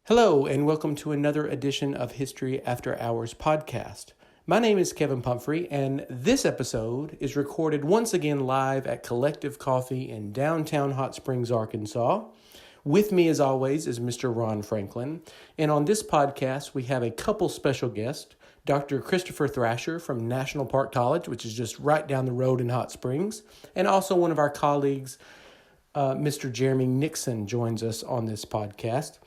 Hello, and welcome to another edition of History After Hours podcast. My name is Kevin Pumphrey, and this episode is recorded once again live at Kollective Coffee in downtown Hot Springs, Arkansas. With me, as always, is Mr. Ron Franklin. And on this podcast, we have a couple special guests, Dr. Christopher Thrasher from National Park College, which is just right down the road in Hot Springs, and also one of our colleagues, Mr. Jeremy Nixon, joins us on this podcast.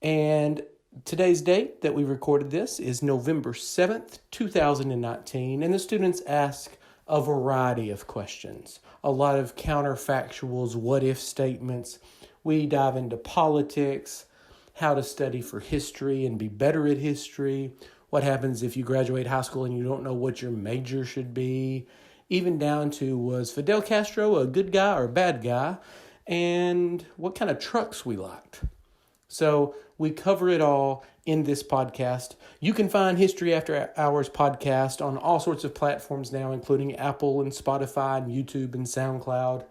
And today's date that we recorded this is November 7th, 2019, and the students ask a variety of questions, a lot of counterfactuals, what-if statements. We dive into politics, how to study for history and be better at history, what happens if you graduate high school and you don't know what your major should be, even down to was Fidel Castro a good guy or a bad guy, and what kind of trucks we liked. So we cover it all in this podcast. You can find History After Hours podcast on all sorts of platforms now, including Apple and Spotify and YouTube and SoundCloud.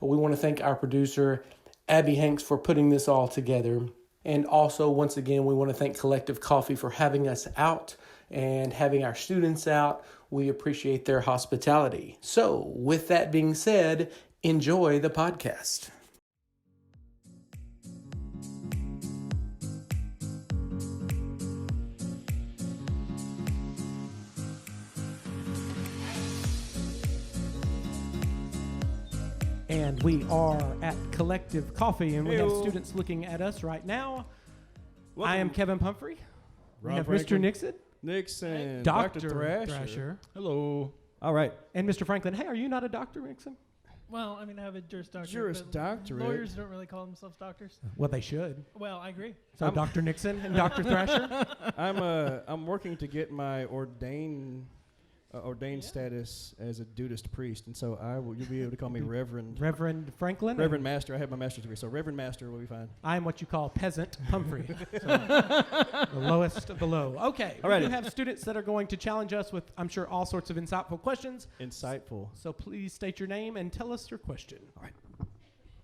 We want to thank our producer, Abby Hanks, for putting this all together. And also, once again, we want to thank Kollective Coffee for having us out and having our students out. We appreciate their hospitality. So, with that being said, enjoy the podcast. And we are at Kollective Coffee, and we have students looking at us right now. Welcome. I am Kevin Pumphrey. We have Mr. Nixon. Dr. Thrasher. Hello. All right. And Mr. Franklin. Hey, are you not a doctor, Nixon? Well, I mean, I have a Juris Doctorate. Juris Doctorate. Lawyers don't really call themselves doctors. Well, they should. Well, I agree. So, Dr. Nixon and Dr. Thrasher? I'm working to get my ordained status as a Dudist priest, and so you'll be able to call me Reverend. Reverend Franklin? Reverend Master. I have my master's degree, so Reverend Master will be fine. I am what you call Peasant Pumphrey. So, the lowest of the low. Okay. We do have students that are going to challenge us with, I'm sure, all sorts of insightful questions. Insightful. So please state your name and tell us your question. All right.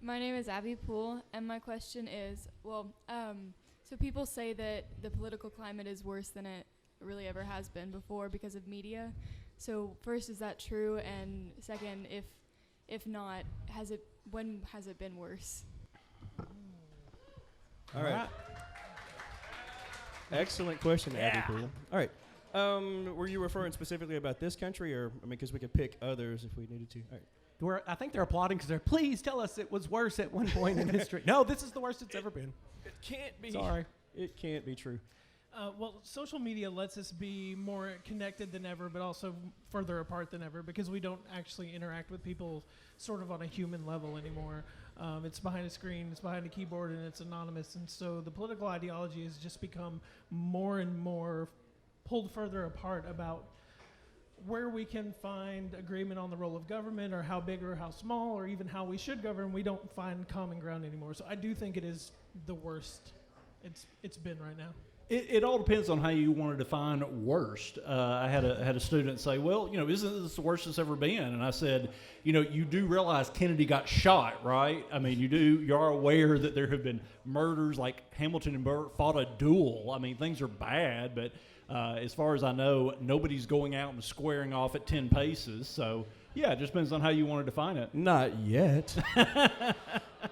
My name is Abby Poole, and my question is, so people say that the political climate is worse than it really ever has been before because of media. So first, is that true? And second, if not, when has it been worse? All right. Excellent question, Abby Poole. All right. Were you referring specifically about this country, or because we could pick others if we needed to? All right. I think they're applauding because please tell us it was worse at one point in history. No, this is the worst it's ever been. It can't be. Sorry. It can't be true. Well, social media lets us be more connected than ever, but also further apart than ever because we don't actually interact with people sort of on a human level anymore. It's behind a screen, it's behind a keyboard, and it's anonymous. And so the political ideology has just become more and more pulled further apart about where we can find agreement on the role of government or how big or how small or even how we should govern. We don't find common ground anymore. So I do think it is the worst it's been right now. It all depends on how you want to define worst. I had a student say, well, isn't this the worst it's ever been? And I said, you do realize Kennedy got shot, right? I mean, you are aware that there have been murders, like Hamilton and Burt fought a duel. I mean, things are bad, but as far as I know, nobody's going out and squaring off at 10 paces. So, yeah, it just depends on how you want to define it. Not yet.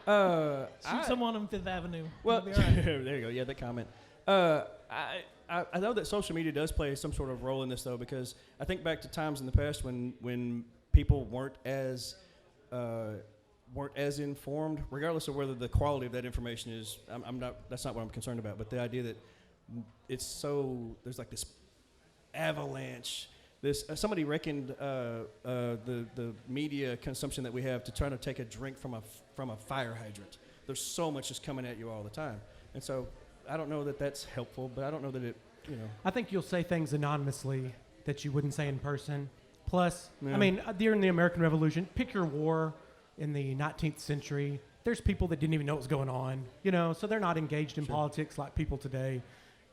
Shoot someone on Fifth Avenue. Well, there you go. Yeah, that comment. I know that social media does play some sort of role in this, though, because I think back to times in the past when people weren't as informed, regardless of whether the quality of that information is. That's not what I'm concerned about. But the idea that there's like this avalanche. Somebody reckoned the media consumption that we have to try to take a drink from a fire hydrant. There's so much just coming at you all the time, and so. I don't know that that's helpful, but I don't know that it, I think you'll say things anonymously that you wouldn't say in person. Plus, yeah. I mean, during the American Revolution, pick your war in the 19th century. There's people that didn't even know what was going on, so they're not engaged in politics like people today.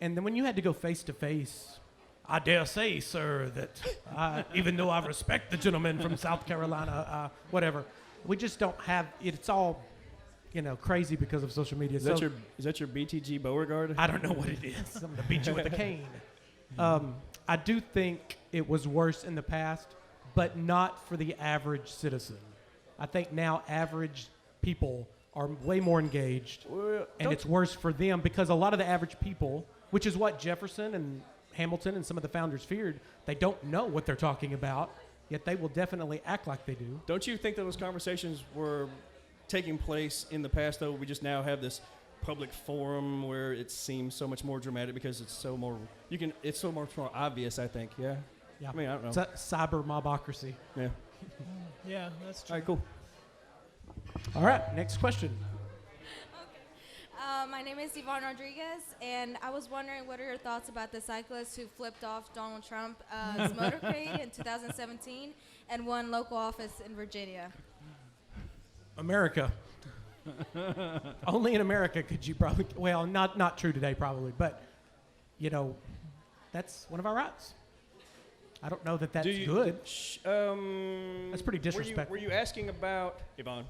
And then when you had to go face to face, I dare say, sir, that even though I respect the gentleman from South Carolina, whatever, we just don't have, it's all crazy because of social media. Is that your BTG Beauregard? I don't know what it is. I'm gonna beat you with a cane. I do think it was worse in the past, but not for the average citizen. I think now average people are way more engaged, and it's worse for them because a lot of the average people, which is what Jefferson and Hamilton and some of the founders feared, they don't know what they're talking about, yet they will definitely act like they do. Don't you think that those conversations were taking place in the past, though? We just now have this public forum where it seems so much more dramatic because it's so much more obvious, I think. Yeah. I mean, I don't know. It's a cyber mobocracy. Yeah. Yeah, that's true. All right, cool. All right, next question. My name is Yvonne Rodriguez, and I was wondering what are your thoughts about the cyclist who flipped off Donald Trump's motorcade in 2017 and won local office in Virginia? America. Only in America could you probably, well, not true today probably, but, that's one of our rights. I don't know that that's good. That's pretty disrespectful. Were you asking about, Yvonne,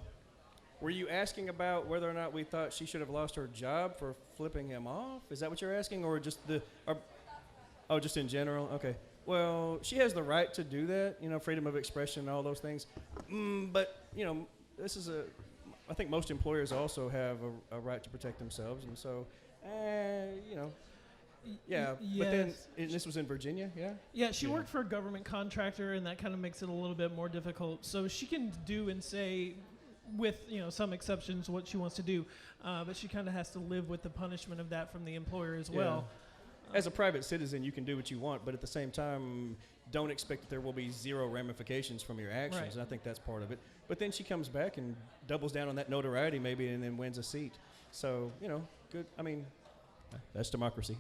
were you asking about whether or not we thought she should have lost her job for flipping him off? Is that what you're asking, or just just in general? Okay. Well, she has the right to do that, freedom of expression and all those things. But, this is I think most employers also have a right to protect themselves, and so, yeah. Yes. But then this was in Virginia, yeah? Yeah, she worked for a government contractor, and that kind of makes it a little bit more difficult. So she can do and say, with some exceptions, what she wants to do, but she kind of has to live with the punishment of that from the employer as well. As a private citizen, you can do what you want, but at the same time, don't expect that there will be zero ramifications from your actions. Right. And I think that's part of it. But then she comes back and doubles down on that notoriety maybe and then wins a seat. So, good. I mean, that's democracy.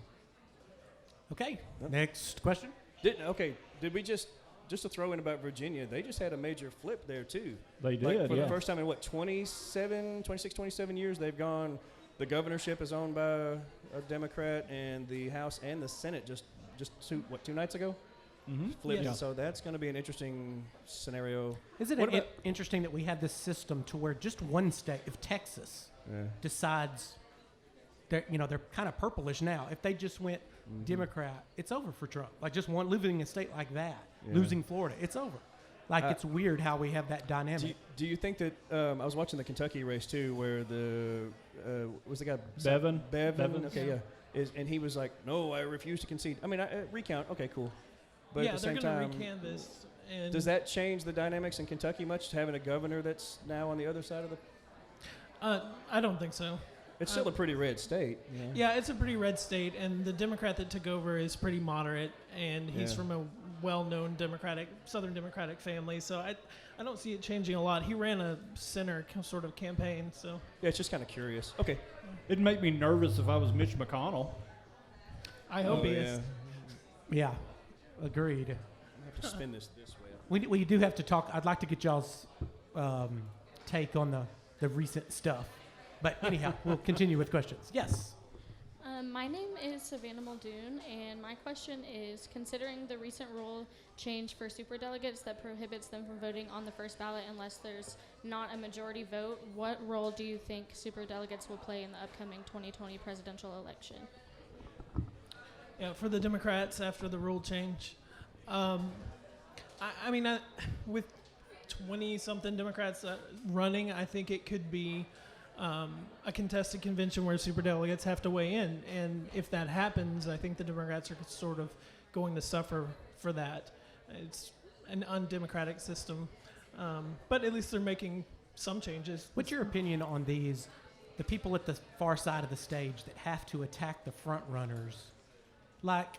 Okay, next question. Did we just to throw in about Virginia, they just had a major flip there too. They did, for the first time in 26, 27 years, they've gone, the governorship is owned by a Democrat, and the House and the Senate just 2 nights ago? Mm-hmm. Flipped. Yes. So that's going to be an interesting scenario. Isn't it interesting that we have this system to where just one state, if Texas decides, they're kind of purplish now. If they just went Democrat, it's over for Trump. Like just one living in a state like that, losing Florida, it's over. Like it's weird how we have that dynamic. Do you think that I was watching the Kentucky race too, where was the guy Bevin? Okay, yeah. And he was like, "No, I refuse to concede." I mean, recount. Okay, cool. But at the same they're time, going to recanvass. And does that change the dynamics in Kentucky much? Having a governor that's now on the other side of the. I don't think so. It's still a pretty red state. Yeah, it's a pretty red state, and the Democrat that took over is pretty moderate, and he's from a well-known Southern Democratic family, so I don't see it changing a lot. He ran a center sort of campaign, so. Yeah, it's just kind of curious. Okay. It'd make me nervous if I was Mitch McConnell. I hope he is. Yeah, agreed. I have to spin this way. We do have to talk. I'd like to get y'all's take on the recent stuff. But anyhow, we'll continue with questions. Yes. My name is Savannah Muldoon, and my question is, considering the recent rule change for superdelegates that prohibits them from voting on the first ballot unless there's not a majority vote, what role do you think superdelegates will play in the upcoming 2020 presidential election? Yeah, for the Democrats after the rule change. I mean, with 20-something Democrats running, I think it could be a contested convention where superdelegates have to weigh in. And if that happens, I think the Democrats are sort of going to suffer for that. It's an undemocratic system. But at least they're making some changes. What's your opinion on the people at the far side of the stage that have to attack the front runners? Like,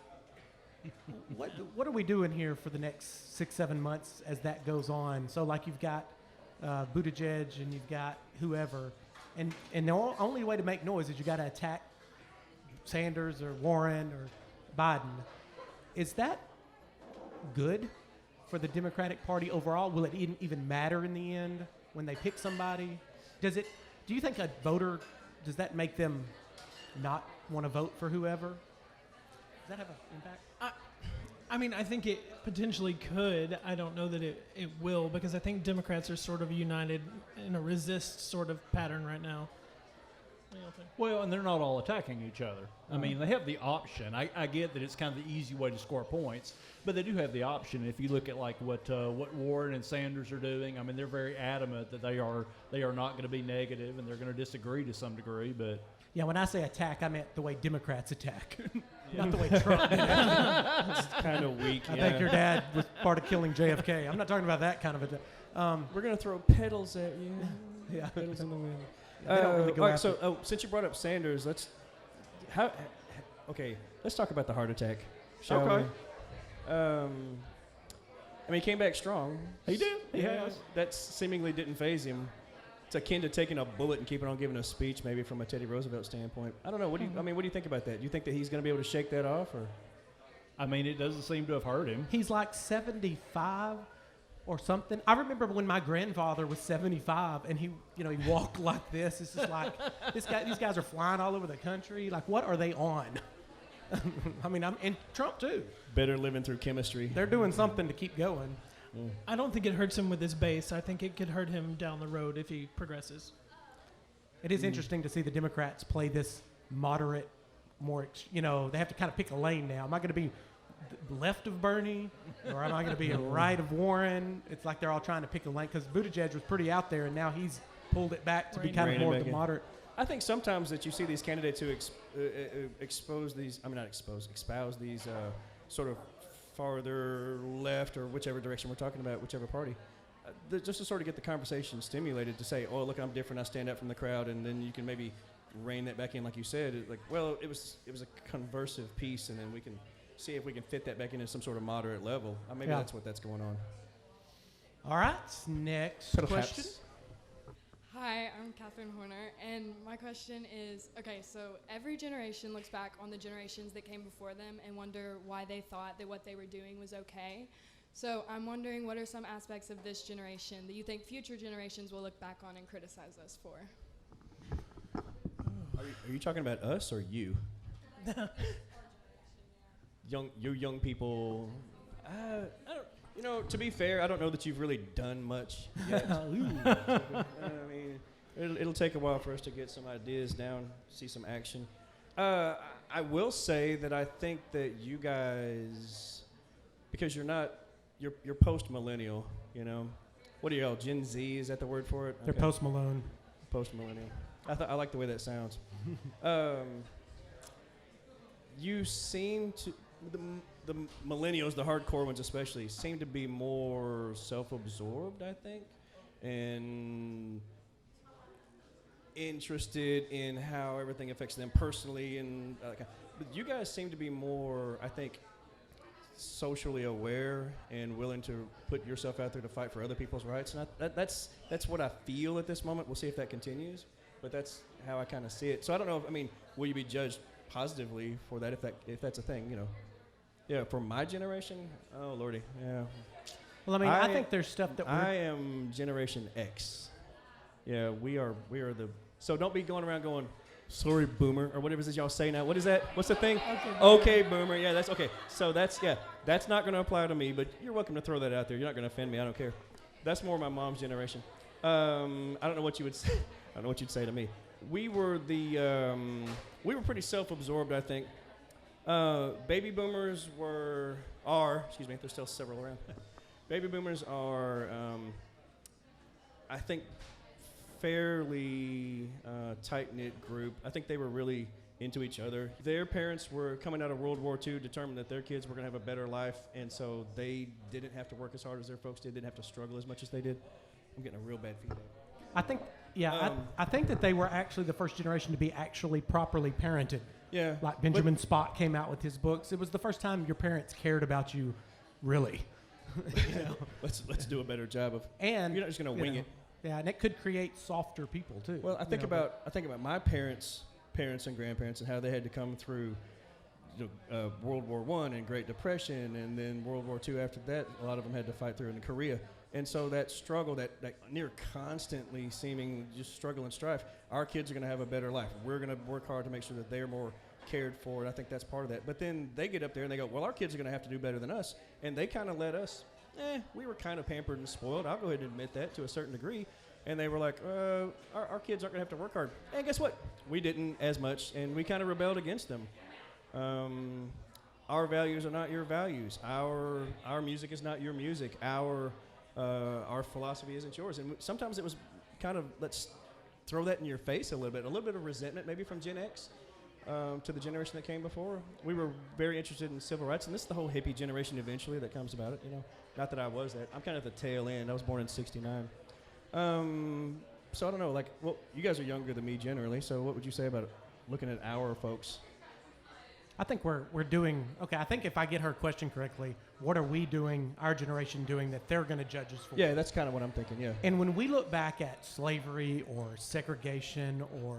what are we doing here for the next 6-7 months as that goes on? So, like, you've got Buttigieg and you've got whoever, and the only way to make noise is you got to attack Sanders or Warren or Biden. Is that good for the Democratic Party overall? Will it even matter in the end when they pick somebody? Do you think a voter, does that make them not want to vote for whoever? Does that have an impact? I mean, I think it potentially could. I don't know that it will, because I think Democrats are sort of united in a resist sort of pattern right now. Well, and they're not all attacking each other. I mean, they have the option. I get that it's kind of the easy way to score points, but they do have the option. If you look at like what Warren and Sanders are doing, I mean, they're very adamant that they are not going to be negative and they're going to disagree to some degree. But yeah, when I say attack, I meant the way Democrats attack, not the way Trump did. It's kind of weak. I think your dad was part of killing JFK. I'm not talking about that kind of attack. We're gonna throw petals at you. Yeah. Petals in the wind. They don't really go all right, after so since you brought up Sanders, let's talk about the heart attack, shall Okay. we? I mean, he came back strong. He did. He has. That seemingly didn't faze him. It's akin to taking a bullet and keeping on giving a speech, maybe from a Teddy Roosevelt standpoint. I don't know. What do you think about that? Do you think that he's going to be able to shake that off, or? I mean, it doesn't seem to have hurt him. He's like 75 or something. I remember when my grandfather was 75 and he walked like this. It's just like these guys are flying all over the country. Like, what are they on? I mean, and Trump too. Better living through chemistry. They're doing something to keep going. I don't think it hurts him with his base. I think it could hurt him down the road if he progresses. It is interesting to see the Democrats play this moderate, more, they have to kind of pick a lane now. Am I going to be left of Bernie or am I going to be right of Warren? It's like they're all trying to pick a lane because Buttigieg was pretty out there and now he's pulled it back to be kind of more of the moderate. I think sometimes that you see these candidates who espouse these sort of farther left or whichever direction we're talking about, whichever party, just to sort of get the conversation stimulated to say, oh, look, I'm different, I stand out from the crowd, and then you can maybe rein that back in, like you said. It was a conversive piece, and then we can see if we can fit that back into some sort of moderate level. Maybe that's what's going on. All right, next question. Hi, I'm Catherine Horner, and my question is, so every generation looks back on the generations that came before them and wonder why they thought that what they were doing was okay. So I'm wondering, what are some aspects of this generation that you think future generations will look back on and criticize us for? Are you talking about us or you? young people. I don't. To be fair, I don't know that you've really done much yet. I mean, it'll take a while for us to get some ideas down, see some action. I will say that I think that you guys, because you're post-millennial, What are y'all, Gen Z? Is that the word for it? They're post-Malone. Post-millennial. I like the way that sounds. You seem to, the millennials, the hardcore ones especially, seem to be more self-absorbed, I think, and interested in how everything affects them personally. And but you guys seem to be more, I think, socially aware and willing to put yourself out there to fight for other people's rights. And that's what I feel at this moment. We'll see if that continues, but that's how I kind of see it. So I don't know if, will you be judged positively for that if that's a thing, Yeah, for my generation, oh lordy, yeah. Well, I think there's stuff that I am Generation X. Yeah, we are the. So don't be going around going, sorry, boomer, or whatever it is y'all say now. What is that? What's the thing? Okay, boomer. Yeah, that's okay. So that's not going to apply to me, but you're welcome to throw that out there. You're not going to offend me. I don't care. That's more my mom's generation. I don't know what you would say. I don't know what you'd say to me. We were pretty self-absorbed, I think. Baby boomers there's still several around. Baby boomers are, I think, fairly tight-knit group. I think they were really into each other. Their parents were coming out of World War II, determined that their kids were going to have a better life, and so they didn't have to work as hard as their folks did, didn't have to struggle as much as they did. I'm getting a real bad feedback. I think, I think that they were actually the first generation to be actually properly parented. Yeah. Like Benjamin Spott came out with his books. It was the first time your parents cared about you, really. Let's do a better job of. And you're not just going to wing it. Yeah, and it could create softer people too. Well, I think about my parents and grandparents and how they had to come through World War I and Great Depression, and then World War II after that. A lot of them had to fight through in Korea. And so that struggle, that near constantly seeming just struggle and strife, our kids are going to have a better life. We're going to work hard to make sure that they're more cared for, and I think that's part of that. But then they get up there and they go, well, our kids are going to have to do better than us. And they kind of let us, we were kind of pampered and spoiled. I'll go ahead and admit that to a certain degree. And they were like, our kids aren't going to have to work hard. And guess what? We didn't as much, and we kind of rebelled against them. Our values are not your values. Our music is not your music. Our philosophy isn't yours. And sometimes it was kind of, let's throw that in your face a little bit of resentment maybe from Gen X to the generation that came before. We were very interested in civil rights, and this is the whole hippie generation eventually that comes about it, you know. Not that I was that. I'm kind of at the tail end. I was born in '69. So I don't know, like, well, you guys are younger than me generally, so what would you say about looking at our folks? I think we're doing, okay, I think if I get her question correctly, what are we doing, our generation doing, that they're going to judge us for? Yeah, that's kind of what I'm thinking, yeah. And when we look back at slavery or segregation or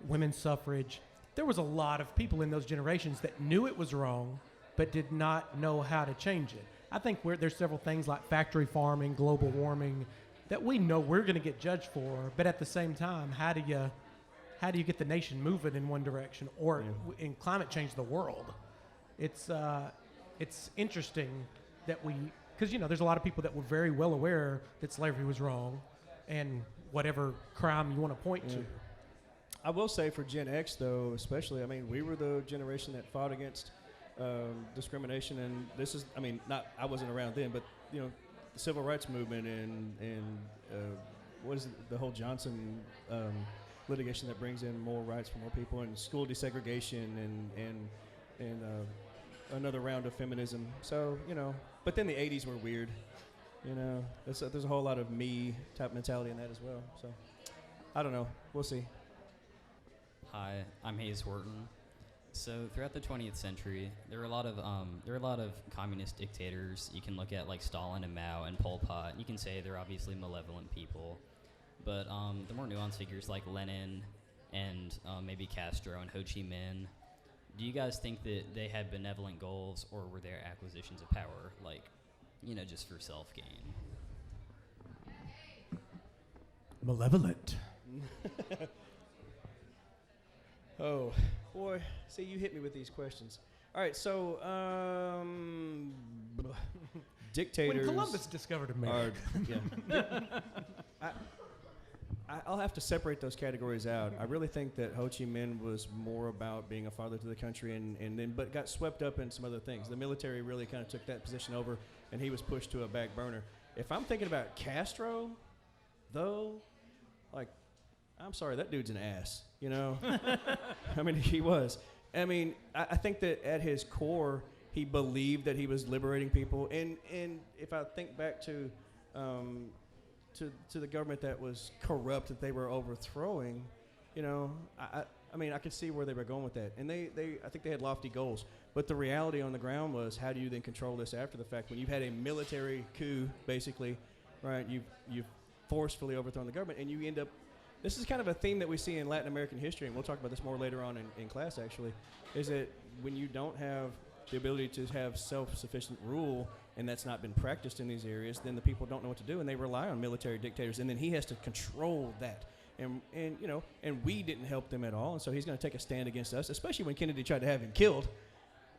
women's suffrage, there was a lot of people in those generations that knew it was wrong but did not know how to change it. I think there's several things like factory farming, global warming, that we know we're going to get judged for, but at the same time, how do you get the nation moving in one direction, or in climate change the world? It's interesting that because there's a lot of people that were very well aware that slavery was wrong, and whatever crime you want to point to. I will say for Gen X though, especially, I mean, we were the generation that fought against discrimination, and this is, I mean, I wasn't around then, but the civil rights movement and what is it, the whole Johnson litigation that brings in more rights for more people, and school desegregation and another round of feminism. So but then the '80s were weird. There's a whole lot of me type mentality in that as well. So I don't know. We'll see. Hi, I'm Hayes Horton. So throughout the 20th century, there were a lot of communist dictators. You can look at like Stalin and Mao and Pol Pot. And you can say they're obviously malevolent people, but the more nuanced figures like Lenin and maybe Castro and Ho Chi Minh, do you guys think that they had benevolent goals, or were there acquisitions of power, like just for self-gain? Malevolent. Oh, boy. See, you hit me with these questions. All right, so, dictators. When Columbus discovered America. I'll have to separate those categories out. I really think that Ho Chi Minh was more about being a father to the country, but got swept up in some other things. The military really kind of took that position over, and he was pushed to a back burner. If I'm thinking about Castro, though, like, I'm sorry, that dude's an ass, I mean, he was. I mean, I think that at his core, he believed that he was liberating people. And if I think back to the government that was corrupt, that they were overthrowing, I mean, I could see where they were going with that. And I think they had lofty goals. But the reality on the ground was, how do you then control this after the fact? When you've had a military coup, basically, right, you've forcefully overthrown the government, and you end up. This is kind of a theme that we see in Latin American history, and we'll talk about this more later on in class, actually, is that when you don't have the ability to have self-sufficient rule, and that's not been practiced in these areas, then the people don't know what to do, and they rely on military dictators, and then he has to control that. And we didn't help them at all, and so he's going to take a stand against us, especially when Kennedy tried to have him killed,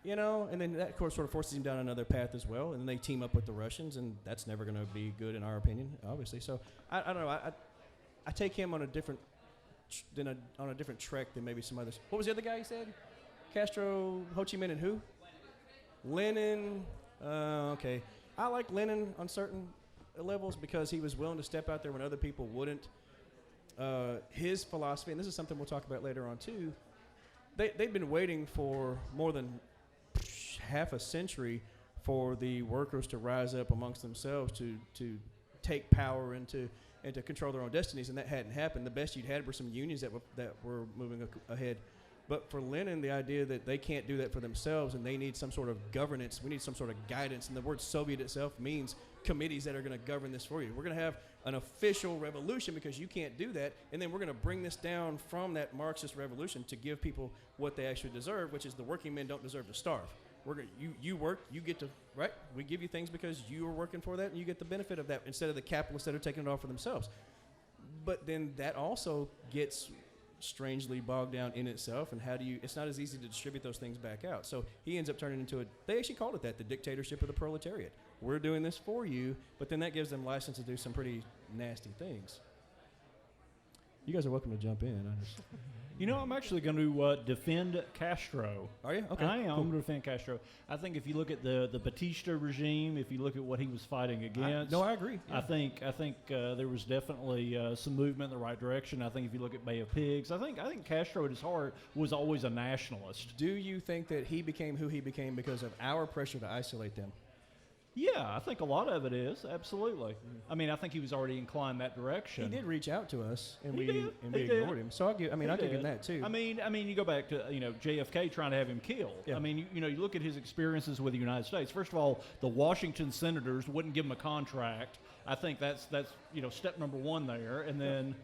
and then that, of course, sort of forces him down another path as well, and then they team up with the Russians, and that's never going to be good in our opinion, obviously. So I don't know. I take him on a different trek than maybe some others. What was the other guy you said? Castro, Ho Chi Minh, and who? Lenin. Okay. I like Lenin on certain levels because he was willing to step out there when other people wouldn't. His philosophy, and this is something we'll talk about later on too, they've been waiting for more than half a century for the workers to rise up amongst themselves to take power and to control their own destinies, and that hadn't happened. The best you'd had were some unions that were moving ahead. But for Lenin, the idea that they can't do that for themselves and they need some sort of governance, we need some sort of guidance, and the word Soviet itself means committees that are going to govern this for you. We're going to have an official revolution because you can't do that, and then we're going to bring this down from that Marxist revolution to give people what they actually deserve, which is the working men don't deserve to starve. You work, you get to, right? We give you things because you are working for that, and you get the benefit of that instead of the capitalists that are taking it all for themselves. But then that also gets strangely bogged down in itself, and it's not as easy to distribute those things back out. So he ends up turning into they actually called it that, the dictatorship of the proletariat. We're doing this for you, but then that gives them license to do some pretty nasty things. You guys are welcome to jump in. You know, I'm actually going to defend Castro. Are you? Okay. I am. Cool. I'm going to defend Castro. I think if you look at the Batista regime, if you look at what he was fighting against, I agree. Yeah. I think there was definitely some movement in the right direction. I think if you look at Bay of Pigs, I think Castro at his heart was always a nationalist. Do you think that he became who he became because of our pressure to isolate them? Yeah, I think a lot of it is, absolutely. I mean, I think he was already inclined that direction. He did reach out to us, and He we did. ignored him. So I'll give him that too. I mean, you go back to JFK trying to have him killed. Yeah. I mean, you look at his experiences with the United States. First of all, the Washington senators wouldn't give him a contract. I think that's step number one there, and then.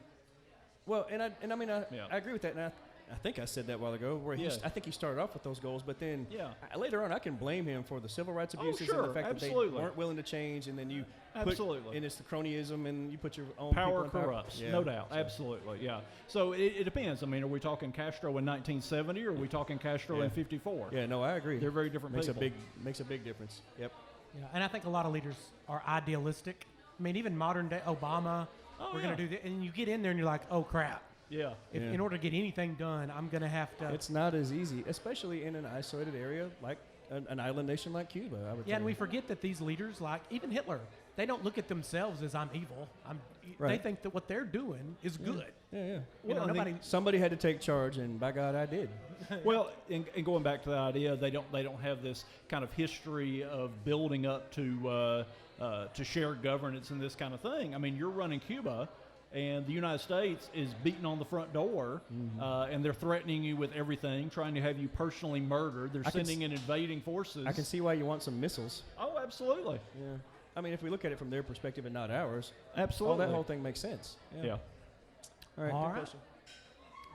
Well, I agree with that, and I think I said that a while ago. Where I think he started off with those goals, but then later on, I can blame him for the civil rights abuses and the fact that they weren't willing to change, and then you put and it's the cronyism, and you put your own power people in corrupts, power. no doubt, absolutely, yeah. So it depends. I mean, are we talking Castro in 1970, or are we talking Castro in '54? Yeah, no, I agree. They're very different people. Makes a big difference. Yep. Yeah, and I think a lot of leaders are idealistic. I mean, even modern day Obama, we're going to do this, and you get in there and you're like, oh crap. Yeah. In order to get anything done, I'm going to have to. It's not as easy, especially in an isolated area like an island nation like Cuba, I would Yeah, and we forget that these leaders, like even Hitler, they don't look at themselves as I'm evil. They think that what they're doing is good. Yeah. Well, somebody had to take charge, and by God, I did. Well, and going back to the idea, they don't have this kind of history of building up to shared governance and this kind of thing. I mean, you're running Cuba. And the United States is beating on the front door, and they're threatening you with everything, trying to have you personally murdered. They're sending in invading forces. I can see why you want some missiles. Oh, absolutely. Yeah. I mean, if we look at it from their perspective and not ours, absolutely, that whole thing makes sense. Yeah. All right. All right. Question.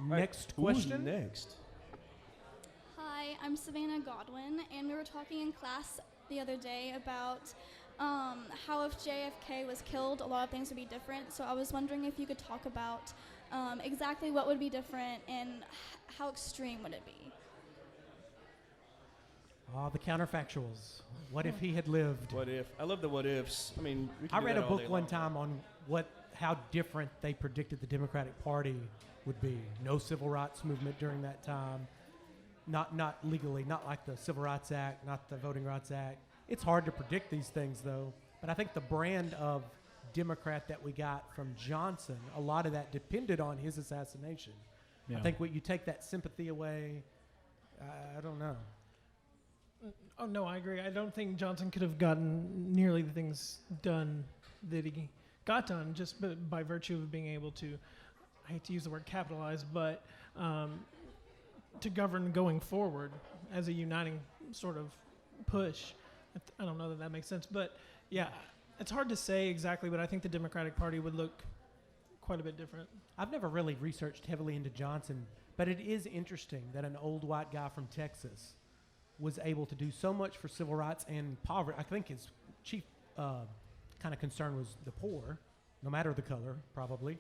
Next question. Who's next? Hi, I'm Savannah Godwin, and we were talking in class the other day about how if JFK was killed, a lot of things would be different. So I was wondering if you could talk about exactly what would be different and how extreme would it be? The counterfactuals. What if he had lived? What if? I love the what ifs. I mean, we can I do read that a all book day one long. time on how different they predicted the Democratic Party would be. No civil rights movement during that time. Not legally, not like the Civil Rights Act, not the Voting Rights Act. It's hard to predict these things, though. But I think the brand of Democrat that we got from Johnson, a lot of that depended on his assassination. Yeah. I think when you take that sympathy away, I don't know. Oh, no, I agree. I don't think Johnson could have gotten nearly the things done that he got done just by virtue of being able to, I hate to use the word capitalize, but to govern going forward as a uniting sort of push. I don't know that makes sense, but yeah, it's hard to say exactly, but I think the Democratic Party would look quite a bit different. I've never really researched heavily into Johnson, but it is interesting that an old white guy from Texas was able to do so much for civil rights and poverty. I think his chief kind of concern was the poor, no matter the color, probably.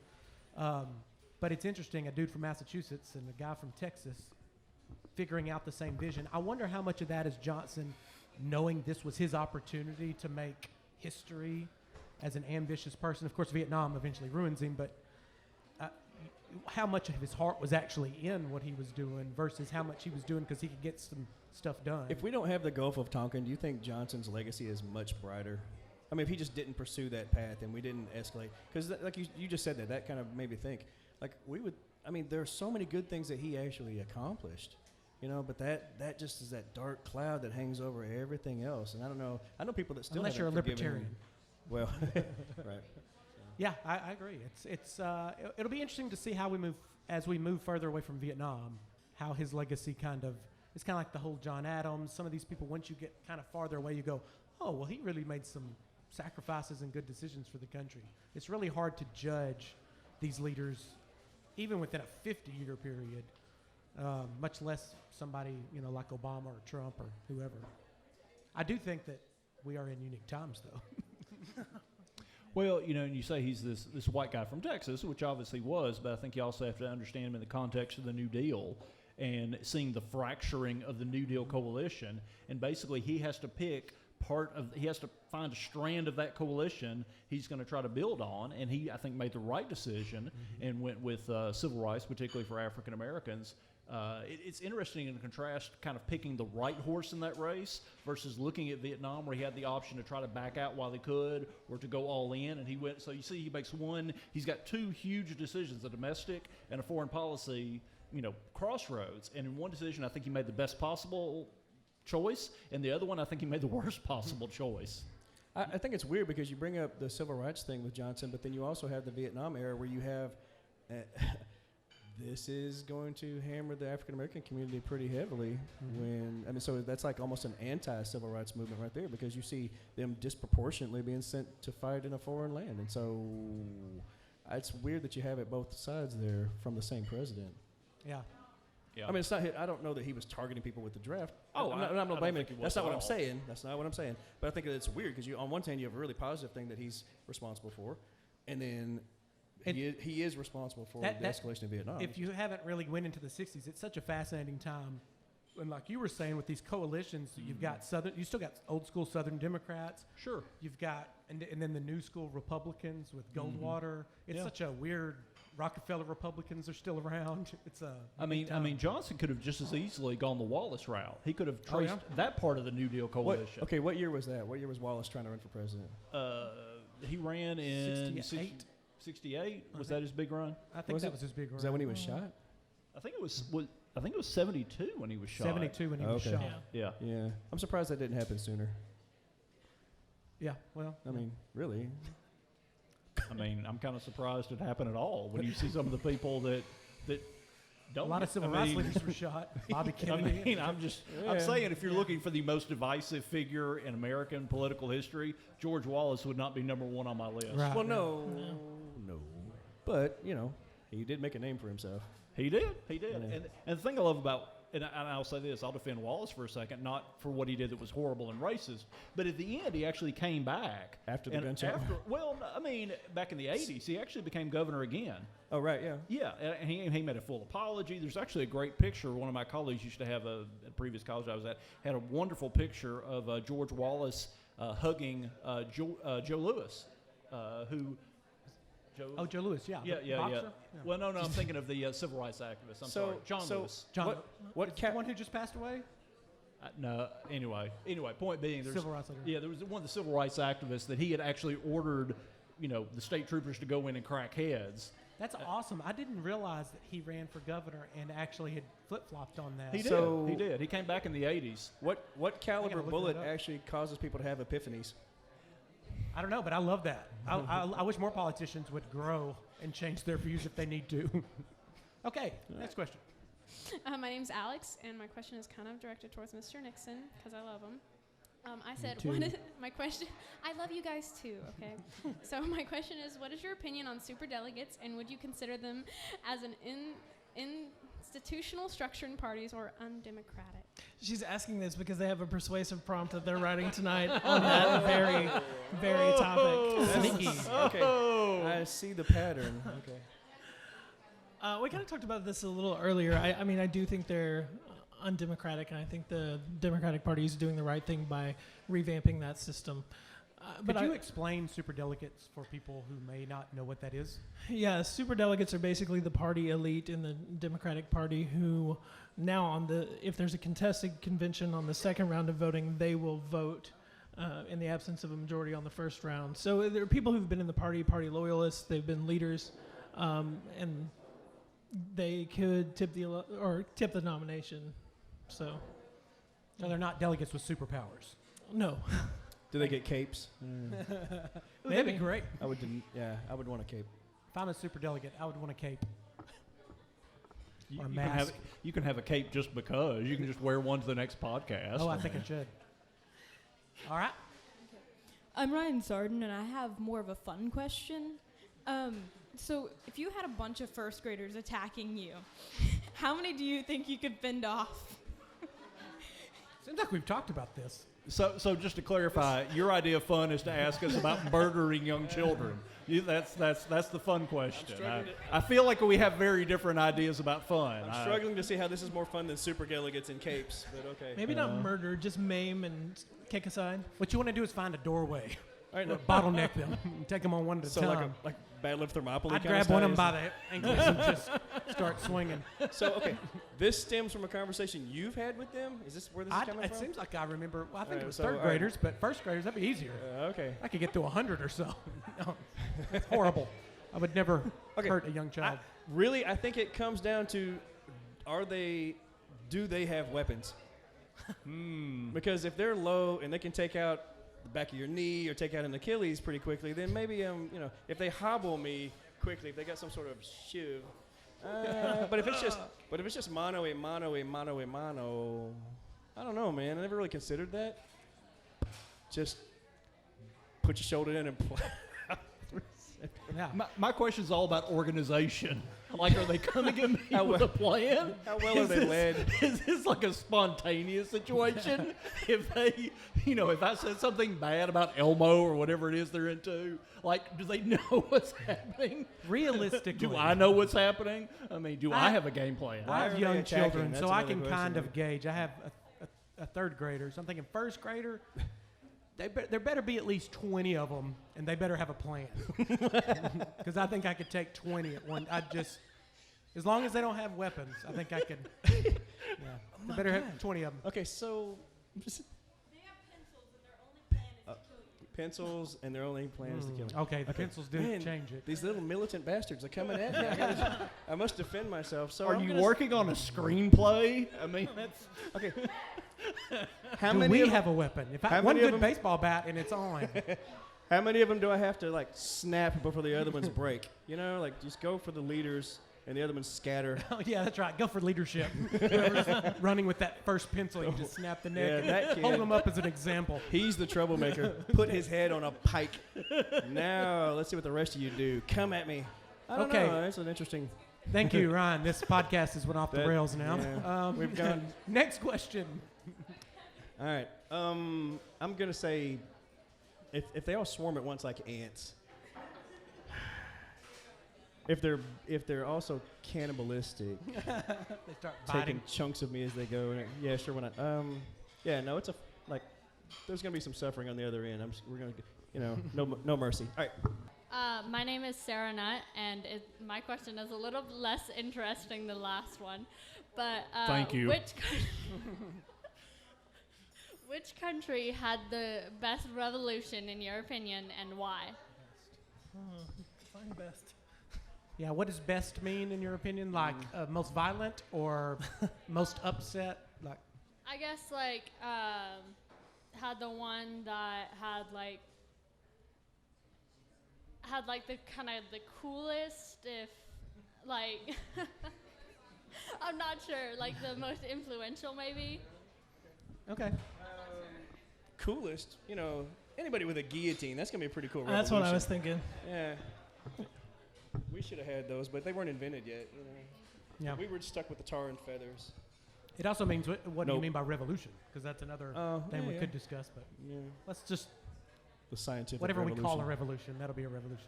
But it's interesting, a dude from Massachusetts and a guy from Texas figuring out the same vision. I wonder how much of that is Johnson knowing this was his opportunity to make history as an ambitious person. Of course, Vietnam eventually ruins him, but how much of his heart was actually in what he was doing versus how much he was doing because he could get some stuff done. If we don't have the Gulf of Tonkin, do you think Johnson's legacy is much brighter? I mean, if he just didn't pursue that path and we didn't escalate, because like you just said that kind of made me think, like there are so many good things that he actually accomplished. But that just is that dark cloud that hangs over everything else. And I don't know. I know people that still unless you're a haven't forgiven libertarian. him. Well, right. Yeah, I agree. It'll be interesting to see how we move further away from Vietnam, how his legacy it's kind of like the whole John Adams. Some of these people, once you get kind of farther away, you go, oh, well, he really made some sacrifices and good decisions for the country. It's really hard to judge these leaders, even within a 50-year period. Much less somebody like Obama or Trump or whoever. I do think that we are in unique times, though. Well, and you say he's this white guy from Texas, which obviously was, but I think you also have to understand him in the context of the New Deal and seeing the fracturing of the New Deal coalition. And basically he has to pick he has to find a strand of that coalition he's going to try to build on, and he, I think, made the right decision and went with civil rights, particularly for African Americans. It's interesting in contrast, kind of picking the right horse in that race versus looking at Vietnam, where he had the option to try to back out while he could or to go all in, and he went. So you see, he makes he's got two huge decisions: a domestic and a foreign policy, crossroads. And in one decision, I think he made the best possible choice, and the other one, I think he made the worst possible choice. I think it's weird because you bring up the civil rights thing with Johnson, but then you also have the Vietnam era where you have this is going to hammer the African American community pretty heavily. So that's like almost an anti-civil rights movement right there, because you see them disproportionately being sent to fight in a foreign land, and so it's weird that you have it both sides there from the same president. Yeah. I mean, it's not. I don't know that he was targeting people with the draft. Oh, I'm not blaming. That's not what I'm all. saying. That's not what I'm saying. But I think that it's weird because on one hand you have a really positive thing that he's responsible for, and then he is responsible for the escalation in Vietnam. If you haven't really went into the 60s, it's such a fascinating time. And like you were saying, with these coalitions, you've got you still got old school Southern Democrats. Sure. You've got, and then the new school Republicans with Goldwater. It's such a weird. Rockefeller Republicans are still around. It's a. I mean, Johnson could have just as easily gone the Wallace route. He could have traced that part of the New Deal coalition. What year was that? What year was Wallace trying to run for president? He ran in 68. 68. Was that his big run? I think that was his big run. Is that when he was shot? I think it was 72 when he was shot. 72 when he was shot. Yeah. I'm surprised that didn't happen sooner. Yeah. Well, I mean, really. I mean, I'm kind of surprised it happened at all when you see some of the people that don't. A lot of civil rights leaders were shot. Bobby Kennedy. I'm saying if you're looking for the most divisive figure in American political history, George Wallace would not be number one on my list. Right. Well, no. But he did make a name for himself. He did. Yeah. And the thing I love about, and I'll say this, I'll defend Wallace for a second, not for what he did that was horrible and racist, but at the end he actually came back. After the gunshot? Back in the 80s, he actually became governor again. Oh, right, yeah. Yeah, and he made a full apology. There's actually a great picture. One of my colleagues used to have, at a previous college I was at, had a wonderful picture of George Wallace hugging Joe Louis, who... Joe Louis, yeah. Yeah. Well, no, I'm thinking of the civil rights activist. I'm sorry, John Lewis. John, the one who just passed away? No. Anyway. Point being, Civil rights leader. Yeah, there was one of the civil rights activists that he had actually ordered, the state troopers to go in and crack heads. That's awesome. I didn't realize that he ran for governor and actually had flip-flopped on that. He did. He came back in the 80s. What caliber bullet actually causes people to have epiphanies? I don't know, but I love that. I wish more politicians would grow and change their views if they need to. Okay, next question. My name's Alex, and my question is kind of directed towards Mr. Nixon because I love him. I said, my question? I love you guys too, okay? So my question is, what is your opinion on superdelegates, and would you consider them as an institutional structure in parties or undemocratic? She's asking this because they have a persuasive prompt that they're writing tonight on that very, very topic. Sneaky. Okay. I see the pattern. Okay. We kind of talked about this a little earlier. I do think they're undemocratic, and I think the Democratic Party is doing the right thing by revamping that system. Could you explain superdelegates for people who may not know what that is? Yeah, superdelegates are basically the party elite in the Democratic Party who now if there's a contested convention on the second round of voting, they will vote in the absence of a majority on the first round. So there are people who've been in the party loyalists, they've been leaders, and they could tip the nomination. So they're not delegates with superpowers. No. Do they get capes? That'd be great. I would want a cape. If I'm a superdelegate, I would want a cape. Or a You mask. you can have a cape just because. You can just wear one to the next podcast. Oh, I think I should. All right. I'm Ryan Sarden, and I have more of a fun question. So if you had a bunch of first graders attacking you, how many do you think you could fend off? Seems like we've talked about this. So just to clarify, your idea of fun is to ask us about murdering young children. That's the fun question. I feel like we have very different ideas about fun. I'm struggling to see how this is more fun than super delegates in capes, but okay. Maybe not murder, just maim and kick aside. What you want to do is find a doorway. All right, no. Bottleneck them. And take them on one at a So time. like Battle of Thermopylae. I'd kind grab of one of them style? by the ankles and just start swinging. So, okay, this stems from a conversation you've had with them? Is this where this is coming It from? seems like I remember. Well, I think Alright, it was so, third alright. graders, but first graders, that'd be easier. Okay. I could get to 100 or so. No, it's horrible. I would never hurt a young child. I think it comes down to, do they have weapons? Because if they're low and they can take out the back of your knee or take out an Achilles pretty quickly, then maybe, if they hobble me quickly, if they got some sort of shiv. But if it's just mano a mano, I don't know, man. I never really considered that. Just put your shoulder in and play. Yeah. My question is all about organization. Like, are they coming at me with a plan? How well are they led? Is this like a spontaneous situation? If they, if I said something bad about Elmo or whatever it is they're into, like, do they know what's happening? Realistically. Do I know what's happening? I mean, do I have a game plan? I have are they young attacking? children, That's so I another can question. kind of gauge. I have a third grader, so I'm thinking first grader. There better be at least 20 of them, and they better have a plan. Because I think I could take 20 at one. As long as they don't have weapons, I think I could. Yeah, they better have 20 of them. Okay, so They have pencils, and their only plan is to kill. pencils and their only plan is to kill me. Okay, the pencils did Man, change it. These little militant bastards are coming at me. I must defend myself. So Are I'm you gonna working on a screenplay? I mean, that's Okay. How Do many we of have a weapon? If how one many of good them- baseball bat and it's on. How many of them do I have to like snap before the other ones break? Like just go for the leaders and the other ones scatter. Oh, yeah, that's right. Go for leadership. Whoever's running with that first pencil, you just snap the neck Yeah, and that hold kid. him up as an example. He's the troublemaker. Put his head on a pike. Now let's see what the rest of you do. Come at me. I don't Okay. know. That's an interesting. Thank you, Ryan. This podcast has went off the That- rails now. yeah. We've gone. Next question. All right. I'm gonna say, if they all swarm at once like ants, if they're also cannibalistic, They start taking biting. chunks of me as they go. Yeah, sure. Why not? Yeah, no, it's there's gonna be some suffering on the other end. We're gonna, no mercy. All right. My name is Sarah Nutt, and my question is a little less interesting than the last one. But Thank you. Which country had the best revolution, in your opinion, and why? Find best. Yeah, what does best mean in your opinion? Like most violent or most upset? Like I guess had the one that had the kind of the coolest, if like I'm not sure, like the most influential maybe. okay. Coolest, anybody with a guillotine. That's gonna be a pretty cool. That's what I revolution. was thinking. Yeah. We should have had those, but they weren't invented yet. Yeah. We were stuck with the tar and feathers. It also means what do you Nope. mean by revolution? Because that's another thing we could discuss. But Yeah. let's just The scientific whatever revolution. we call a revolution, that'll be a revolution.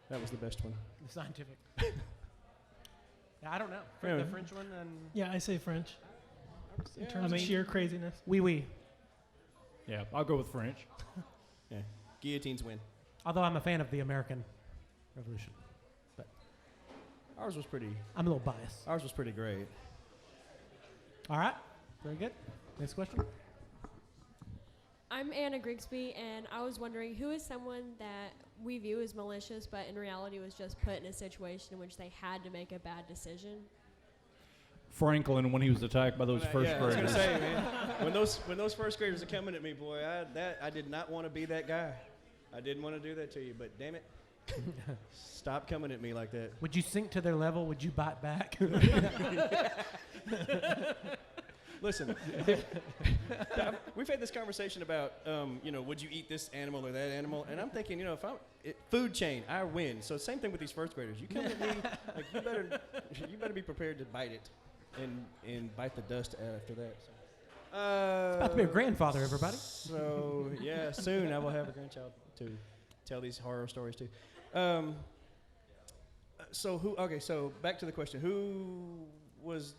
That was the best one. The scientific. Yeah, I don't know. Yeah. The French one and Yeah, I say French. In Yeah, terms of sheer craziness. oui. yeah. I'll go with French. Yeah. Guillotines win. Although I'm a fan of the American Revolution, Ours was pretty. I'm a little biased. Ours was pretty great. All right, very good. Next question. I'm Anna Grigsby, and I was wondering who is someone that we view as malicious, but in reality was just put in a situation in which they had to make a bad decision. Franklin, when he was attacked by those first I was graders. gonna say, man, when those first graders are coming at me, boy, I did not want to be that guy. I didn't want to do that to you, but damn it, stop coming at me like that. Would you sink to their level? Would you bite back? Listen, we've had this conversation about, would you eat this animal or that animal? And I'm thinking, if food chain, I win. So same thing with these first graders. You come at me, like you better be prepared to bite it, and bite the dust after that. So. It's about to be a grandfather, everybody. So, yeah, soon I will have a grandchild to tell these horror stories to. So back to the question. Who was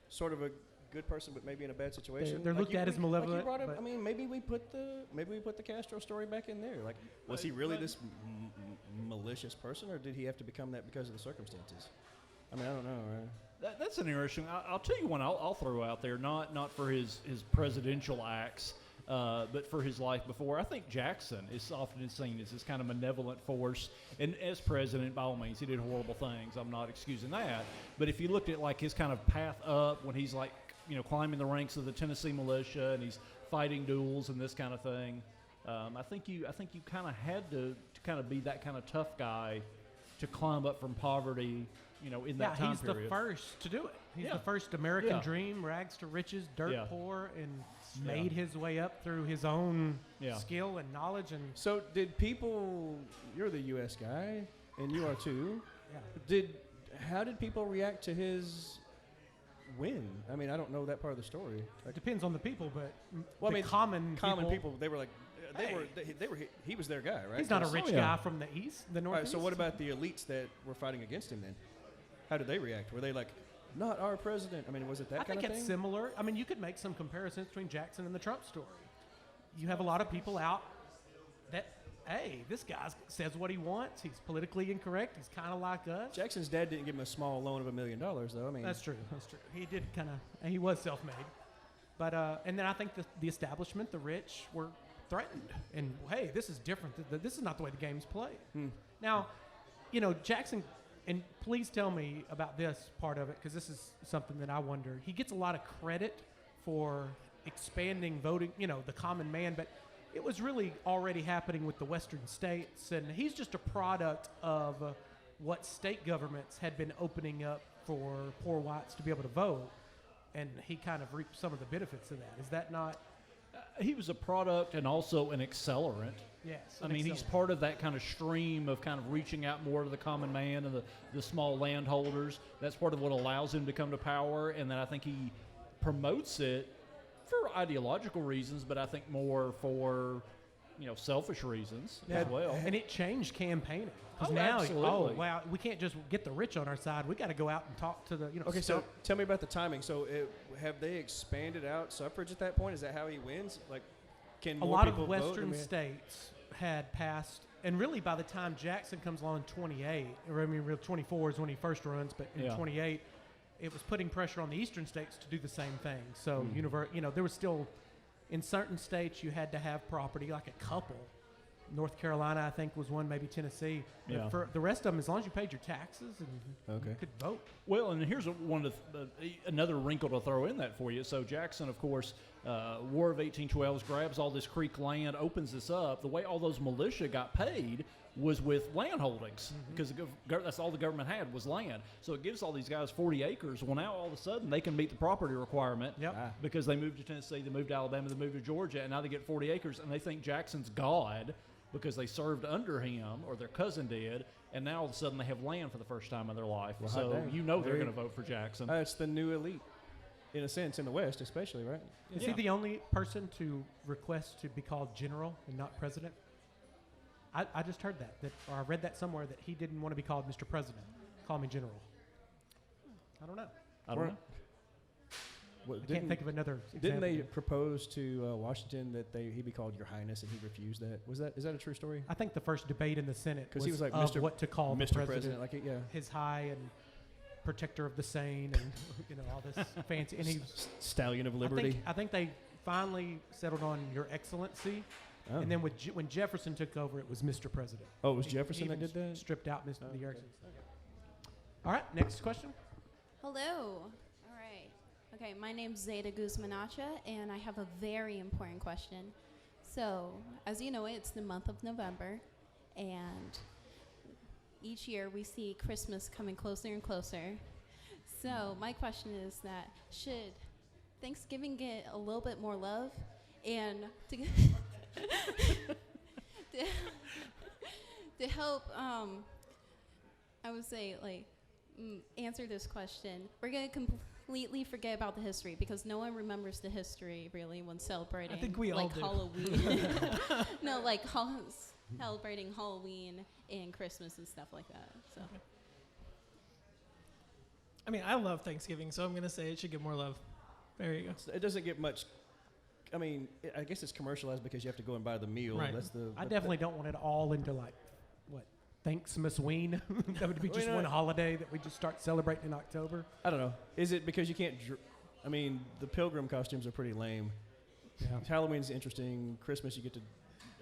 sort of a good person but maybe in a bad situation? They're looked at as malevolent. Like you brought up, I mean, maybe we put the Castro story back in there. Like, was he really this malicious person, or did he have to become that because of the circumstances? I mean, I don't know. Right? That's an interesting. I'll tell you one I'll throw out there, not for his presidential acts, but for his life before. I think Jackson is often seen as this kind of malevolent force, and as president, by all means, he did horrible things. I'm not excusing that. But if you looked at like his kind of path up when he's like, climbing the ranks of the Tennessee militia and he's fighting duels and this kind of thing, I think you kind of had to kind of be that kind of tough guy to climb up from poverty. In that time period. He's the first to do it. He's the first American dream, rags to riches, dirt poor, and made his way up through his own skill and knowledge. And so did people, you're the U.S. guy, and you are too. How did people react to his win? I mean, I don't know that part of the story. It depends on the people, but common people, they were like, he was their guy, right? He's not a rich guy from the east, the northeast. Right, so what about the elites that were fighting against him then? How did they react? Were they like, not our president? I mean, was it that kind of thing? I think it's similar. I mean, you could make some comparisons between Jackson and the Trump story. You have a lot of people out that, hey, this guy says what he wants. He's politically incorrect. He's kind of like us. Jackson's dad didn't give him a small loan of $1 million, though. I mean, that's true. He did he was self-made. But, and then I think the establishment, the rich, were threatened. And, hey, this is different. This is not the way the game's played. Now, Jackson... And please tell me about this part of it, because this is something that I wonder. He gets a lot of credit for expanding voting, the common man, but it was really already happening with the western states, and he's just a product of what state governments had been opening up for poor whites to be able to vote, and he kind of reaped some of the benefits of that. Is that not? He was a product and also an accelerant. Yes. I mean, he's part of that kind of stream of kind of reaching out more to the common man and the small landholders. That's part of what allows him to come to power, and then I think he promotes it for ideological reasons, but I think more for, selfish reasons as well. And it changed campaigning. Oh, now, absolutely. Wow, we can't just get the rich on our side. We got to go out and talk to the, Okay, so tell me about the timing. So have they expanded out suffrage at that point? Is that how he wins? Like, can a more lot people of vote? western states had passed, and really by the time Jackson comes along in 28, or I mean, 24 is when he first runs, but in 28, it was putting pressure on the eastern states to do the same thing. So, there was still, in certain states, you had to have property, like a couple. North Carolina, I think, was one, maybe Tennessee. Yeah. But for the rest of them, as long as you paid your taxes and you could vote. Well, and here's another wrinkle to throw in that for you. So Jackson, of course, War of 1812 grabs all this Creek land, opens this up. The way all those militia got paid was with land holdings, because that's all the government had was land. So it gives all these guys 40 acres. Well, now all of a sudden they can meet the property requirement because they moved to Tennessee, they moved to Alabama, they moved to Georgia, and now they get 40 acres, and they think Jackson's God because they served under him, or their cousin did, and now all of a sudden they have land for the first time in their life. Well, so they're going to vote for Jackson. It's the new elite, in a sense, in the West especially, right? Is he the only person to request to be called general and not president? I just heard or I read that somewhere, that he didn't want to be called Mr. President. Call me general. I don't know. Well, I can't think of another example. Didn't they propose to Washington that he be called Your Highness, and he refused that? Is that a true story? I think the first debate in the Senate was, he was like what to call Mr. the president. Like His high and protector of the sane, and all this fancy. And he Stallion of Liberty. I think they finally settled on Your Excellency. Oh. And then when Jefferson took over, it was Mr. President. Oh, it was Jefferson that did that? Stripped out Mr. the Excellency. All right, next question. Hello. All right. Okay, my name's Zeta Guzmanacha, and I have a very important question. So, as you know, it's the month of November, and each year we see Christmas coming closer and closer. So, my question is that should Thanksgiving get a little bit more love? And to help, I would say, answer this question, we're going to completely forget about the history because no one remembers the history really when celebrating. I think we all do. Halloween. No, like celebrating Halloween and Christmas and stuff like that. So. Okay. I mean, I love Thanksgiving, so I'm going to say it should get more love. There you go. It doesn't get much. I mean, I guess it's commercialized because you have to go and buy the meal. Right. I definitely don't want it all into like, what, Thanksmasween? That would be just one holiday that we just start celebrating in October. I don't know. Is it because you can't? I mean, the pilgrim costumes are pretty lame. Yeah. Halloween's interesting. Christmas, you get to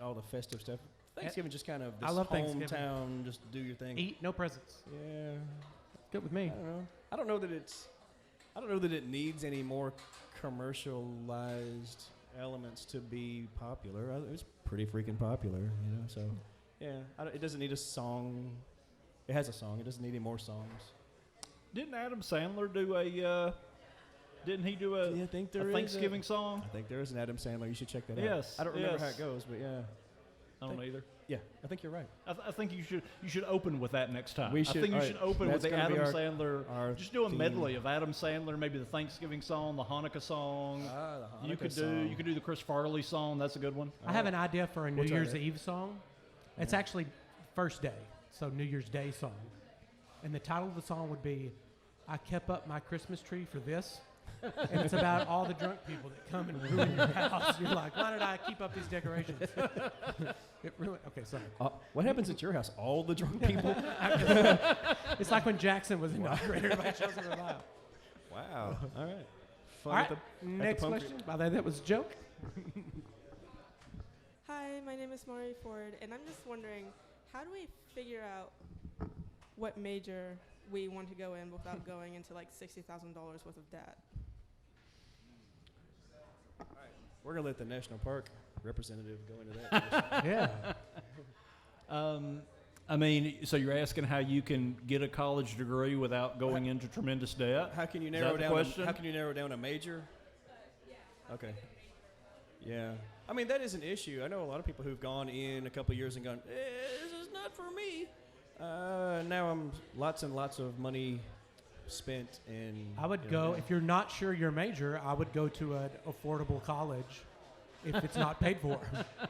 all the festive stuff. Thanksgiving just kind of this I love Thanksgiving. hometown, just do your thing. Eat, no presents. Yeah. Good with me. I don't know. I don't know that it needs any more commercialized elements to be popular. It's pretty freaking popular, so yeah, it doesn't need a song. It has a song. It doesn't need any more songs. Didn't Adam Sandler do a didn't he do a Thanksgiving song? I think there is an Adam Sandler. You should check that out. Yes. I don't remember how it goes, but yeah. I don't either. Yeah, I think you're right. I think you should open with that next time. We should. I think you should open with the Adam Sandler. Our just do a theme. medley of Adam Sandler, maybe the Thanksgiving song, the Hanukkah song. The Hanukkah You could song. do the Chris Farley song. That's a good one. I have an idea for a New We'll try Year's that. Eve song. It's actually first day, so New Year's Day song. And the title of the song would be, I Kept Up My Christmas Tree for This. And it's about all the drunk people that come and ruin your house. You're like, why did I keep up these decorations? It ruined. Okay, sorry. What happens at your house? All the drunk people? It's like when Jackson was inaugurated. Everybody shows up at mile. Wow. All right. Fun All right. at the Next pump question. By the way, that was a joke. Hi, my name is Maury Ford, and I'm just wondering, how do we figure out what major we want to go in without going into like $60,000 worth of debt? We're gonna let the national park representative go into that. Yeah. I mean, so you're asking how you can get a college degree without going into tremendous debt? How can you Is narrow that the down? question? How can you narrow down a major? Okay. Yeah. I mean, that is an issue. I know a lot of people who've gone in a couple of years and gone, this is not for me. Now I'm lots and lots of money spent in. I would go, if you're not sure your major, I would go to an affordable college if it's not paid for.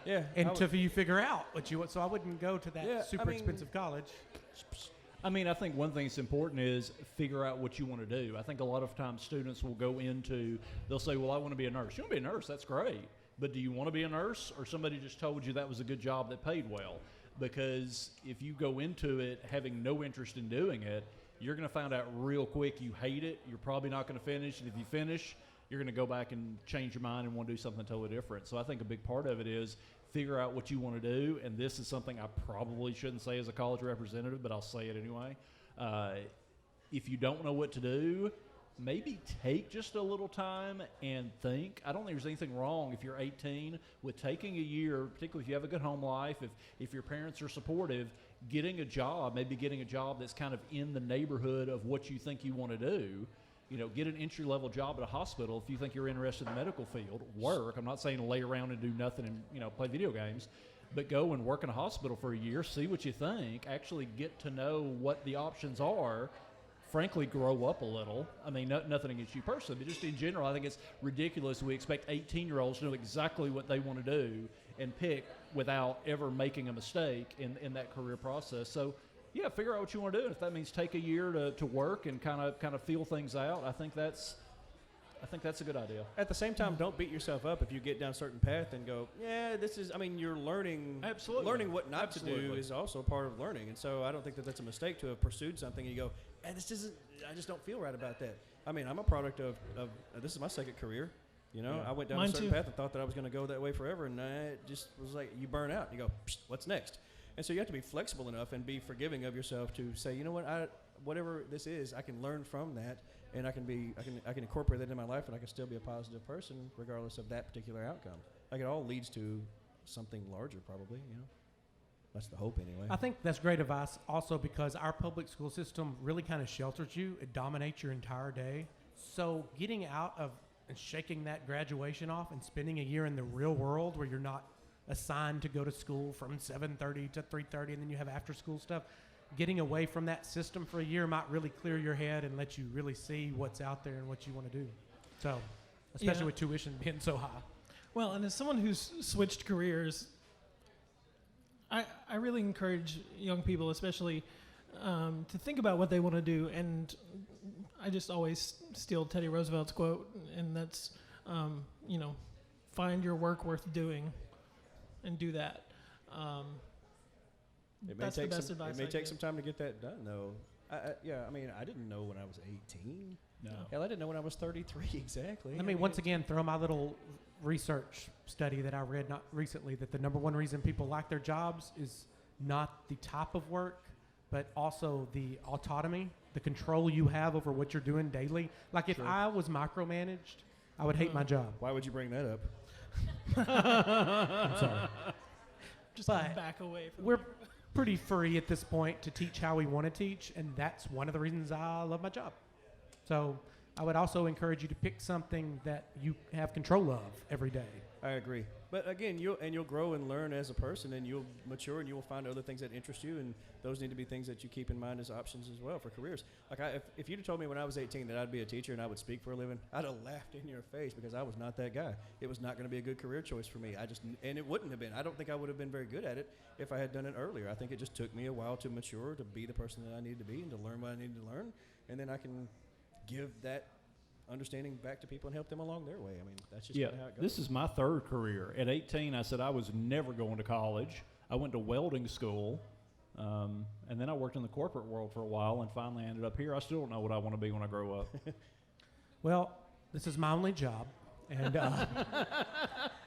Yeah. Until you figure out what you want. So I wouldn't go to that super expensive college. I mean, I think one thing that's important is figure out what you want to do. I think a lot of times students will go into, they'll say, well, I want to be a nurse. You want to be a nurse, that's great. But do you want to be a nurse, or somebody just told you that was a good job that paid well? Because if you go into it having no interest in doing it, you're going to find out real quick you hate it. You're probably not going to finish. And if you finish, you're going to go back and change your mind and want to do something totally different. So I think a big part of it is figure out what you want to do. And this is something I probably shouldn't say as a college representative, but I'll say it anyway. If you don't know what to do, maybe take just a little time and think. I don't think there's anything wrong if you're 18 with taking a year, particularly if you have a good home life, if your parents are supportive, getting a job, maybe getting a job that's kind of in the neighborhood of what you think you want to do. Get an entry-level job at a hospital if you think you're interested in the medical field. Work. I'm not saying lay around and do nothing and play video games, but go and work in a hospital for a year, see what you think, actually get to know what the options are. Frankly, grow up a little. I mean, nothing against you personally, but just in general, I think it's ridiculous we expect 18-year-olds to know exactly what they want to do and pick without ever making a mistake in that career process. So, yeah, figure out what you want to do. And if that means take a year to work and kind of feel things out, I think that's a good idea. At the same time, don't beat yourself up if you get down a certain path and go, yeah, this is, I mean, you're learning. Absolutely. Learning what not to do Absolutely. is also part of learning. And so I don't think that that's a mistake to have pursued something and you go, I just don't feel right about that. I mean, I'm a product of this is my second career. I went down a certain path and thought that I was going to go that way forever. And it just was like, you burn out. You go, what's next? And so you have to be flexible enough and be forgiving of yourself to say, you know what, whatever this is, I can learn from that. And I can incorporate that in my life, and I can still be a positive person regardless of that particular outcome. Like it all leads to something larger, probably. That's the hope, anyway. I think that's great advice, also because our public school system really kind of shelters you. It dominates your entire day. So getting out of and shaking that graduation off and spending a year in the real world where you're not assigned to go to school from 7:30 to 3:30, and then you have after-school stuff. getting away from that system for a year might really clear your head and let you really see what's out there and what you want to do. So, especially with tuition being so high. Well, and as someone who's switched careers, I really encourage young people, especially, to think about what they want to do. And I just always steal Teddy Roosevelt's quote, and that's, find your work worth doing and do that. That's the best advice. It may take some time to get that done, though. I didn't know when I was 18. No. Hell, I didn't know when I was 33 exactly. Let me once again throw my little research study that I read not recently, that the number one reason people like their jobs is not the type of work, but also the autonomy, the control you have over what you're doing daily. Like if I was micromanaged, I would hate my job. Why would you bring that up? I'm sorry. Just But back away from we're pretty free at this point to teach how we want to teach, and that's one of the reasons I love my job. So I would also encourage you to pick something that you have control of every day. I agree. But again, you'll grow and learn as a person, and you'll mature, and you will find other things that interest you, and those need to be things that you keep in mind as options as well for careers. Like if you'd have told me when I was 18 that I'd be a teacher and I would speak for a living, I'd have laughed in your face because I was not that guy. It was not going to be a good career choice for me. And it wouldn't have been. I don't think I would have been very good at it if I had done it earlier. I think it just took me a while to mature, to be the person that I needed to be, and to learn what I needed to learn, and then I can give that understanding back to people and help them along their way. I mean, that's just kinda how it goes. This is my third career. At 18, I said I was never going to college. I went to welding school, and then I worked in the corporate world for a while, and finally ended up here. I still don't know what I want to be when I grow up. Well, this is my only job, and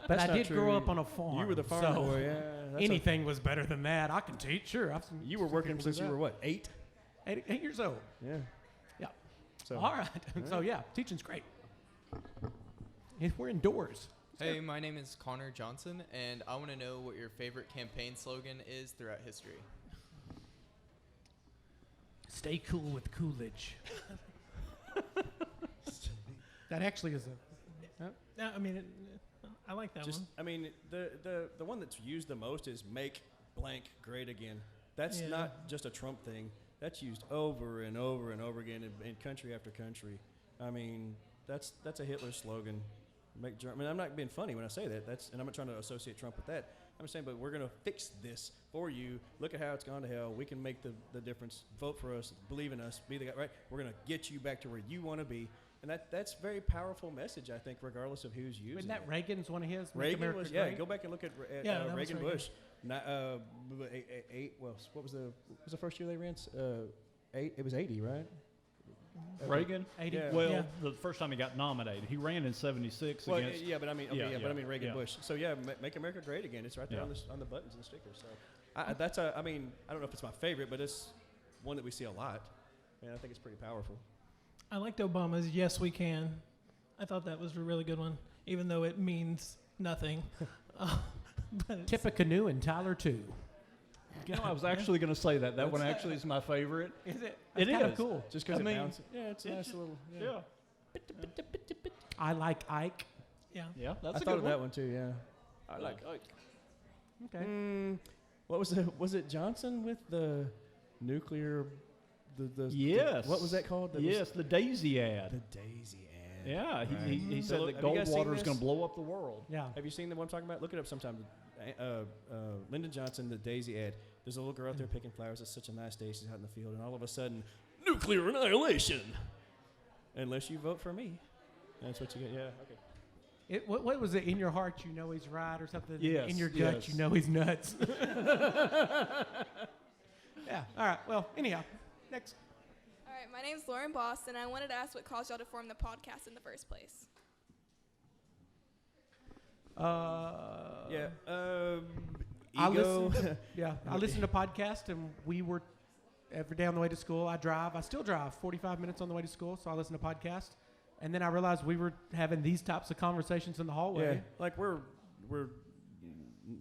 but I did grow up on a farm. You were the farm boy, yeah. Anything was better than that. I can teach, sure. You were working since you were what, 8? 8 years old. Yeah. Yeah. So, all right. So yeah, teaching's great. We're indoors. Hey, my name is Connor Johnson, and I want to know what your favorite campaign slogan is throughout history. Stay cool with Coolidge. That actually is a. I mean, I like that one. I mean, the one that's used the most is "Make blank great again." That's not just a Trump thing. That's used over and over and over again in country after country. I mean, that's a Hitler slogan. I mean, I'm not being funny when I say that. And I'm not trying to associate Trump with that. I'm saying, but we're going to fix this for you. Look at how it's gone to hell. We can make the difference. Vote for us. Believe in us. Be the guy, right? We're going to get you back to where you want to be. And that's a very powerful message, I think, regardless of who's using Wasn't that it. Reagan's one of his? Reagan was, go back and look at Reagan Bush. What was the first year they ran? 8. It was 80, right? Reagan? 80. Yeah. Well, the first time he got nominated, he ran in 76 against. But I mean Reagan Bush. So Make America Great Again. It's right there on the buttons and the stickers. So I don't know if it's my favorite, but it's one that we see a lot, and I think it's pretty powerful. I liked Obama's "Yes, We Can." I thought that was a really good one, even though it means nothing. Tip a canoe and Tyler too. You know, I was actually going to say that. That one actually is my favorite. Is it? It is. Kind of cool. Just because it bounces. Yeah, it's a nice little. Yeah. I like Ike. Yeah. Yeah, that's I a thought good of one. that one too. Yeah. I like Ike. Okay. What was it Johnson with the nuclear? Yes. What was that called? The Daisy ad. The Daisy ad. Yeah, Right. he said So that have you guys seen Goldwater is this? going to blow up the world. Yeah. Have you seen the one I'm talking about? Look it up sometime. Lyndon Johnson, the Daisy ad. There's a little girl out there picking flowers. It's such a nice day. She's out in the field, and all of a sudden, nuclear annihilation. Unless you vote for me. That's what you get. Yeah. Okay. What was it? In your heart, you know he's right, or something. Yes, In your gut, yes. you know he's nuts. Yeah. All right. Well, anyhow, next. All right. My name's Lauren Boss, and I wanted to ask what caused y'all to form the podcast in the first place. I Ego. listen to podcasts, and we were every day on the way to school. I still drive 45 minutes on the way to school, so I listen to podcasts. And then I realized we were having these types of conversations in the hallway. Yeah, like we're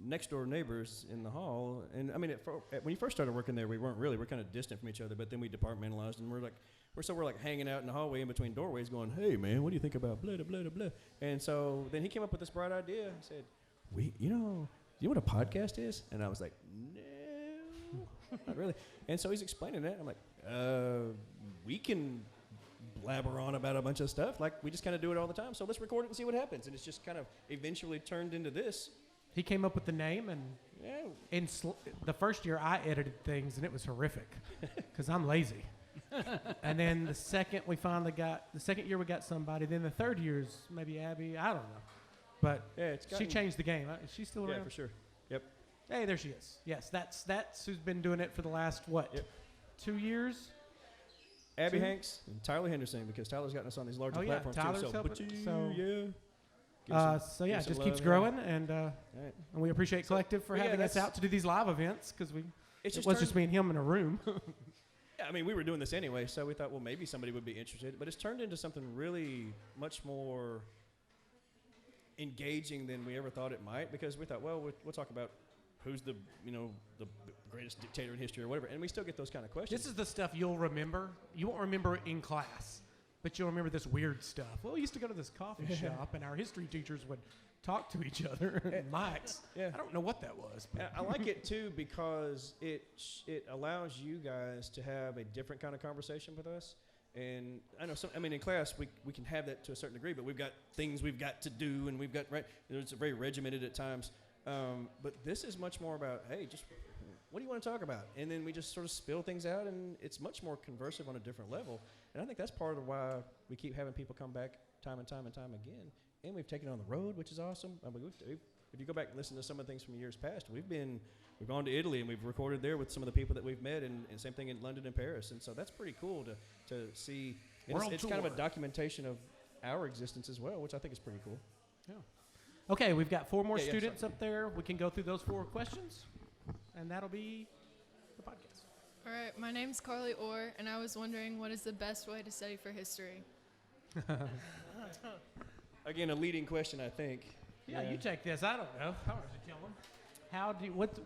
next door neighbors in the hall, and I mean, when you first started working there, we're kind of distant from each other. But then we departmentalized, and we're like hanging out in the hallway in between doorways, going, "Hey man, what do you think about blah blah blah blah?" And so then he came up with this bright idea. He said, "Do you know what a podcast is?" And I was like, "No." not really. And so he's explaining that. I'm like, we can blabber on about a bunch of stuff. Like, we just kind of do it all the time. So let's record it and see what happens. And it's just kind of eventually turned into this. He came up with the name, and the first year I edited things, and it was horrific because I'm lazy. And then the second year we got somebody. Then the third year's maybe Abby. I don't know. But she changed the game. Is she still around? Yeah, for sure. Yep. Hey, there she is. Yes, that's who's been doing it for the last, 2 years? Abby Hanks and Tyler Henderson, because Tyler's gotten us on these larger platforms Tyler's too. helping. It just keeps growing, and we appreciate Kollective for having us out to do these live events, because it was just me and him in a room. Yeah, I mean, we were doing this anyway, so we thought, well, maybe somebody would be interested. But it's turned into something really much more engaging than we ever thought it might, because we thought, well, we'll talk about who's the greatest dictator in history or whatever, and we still get those kind of questions. This is the stuff you'll remember. You won't remember it in class, but you'll remember this weird stuff. Well, we used to go to this coffee shop, and our history teachers would talk to each other. Mics. Yeah. I don't know what that was. But I like it too, because it allows you guys to have a different kind of conversation with us. And I know in class we can have that to a certain degree, but we've got things we've got to do, and we've got it's very regimented at times. But this is much more about, hey, just what do you want to talk about? And then we just sort of spill things out, and it's much more conversive on a different level. And I think that's part of why we keep having people come back time and time and time again. And we've taken it on the road, which is awesome. I mean, if you go back and listen to some of the things from years past, we've gone to Italy, and we've recorded there with some of the people that we've met, and same thing in London and Paris. And so that's pretty cool to see. It's kind of a documentation of our existence as well, which I think is pretty cool. Yeah. Okay, we've got 4 more students up there. We can go through those 4 questions, and that'll be the podcast. All right, my name's Carly Orr, and I was wondering, what is the best way to study for history? Again, a leading question, I think. Yeah, you take this. I don't know.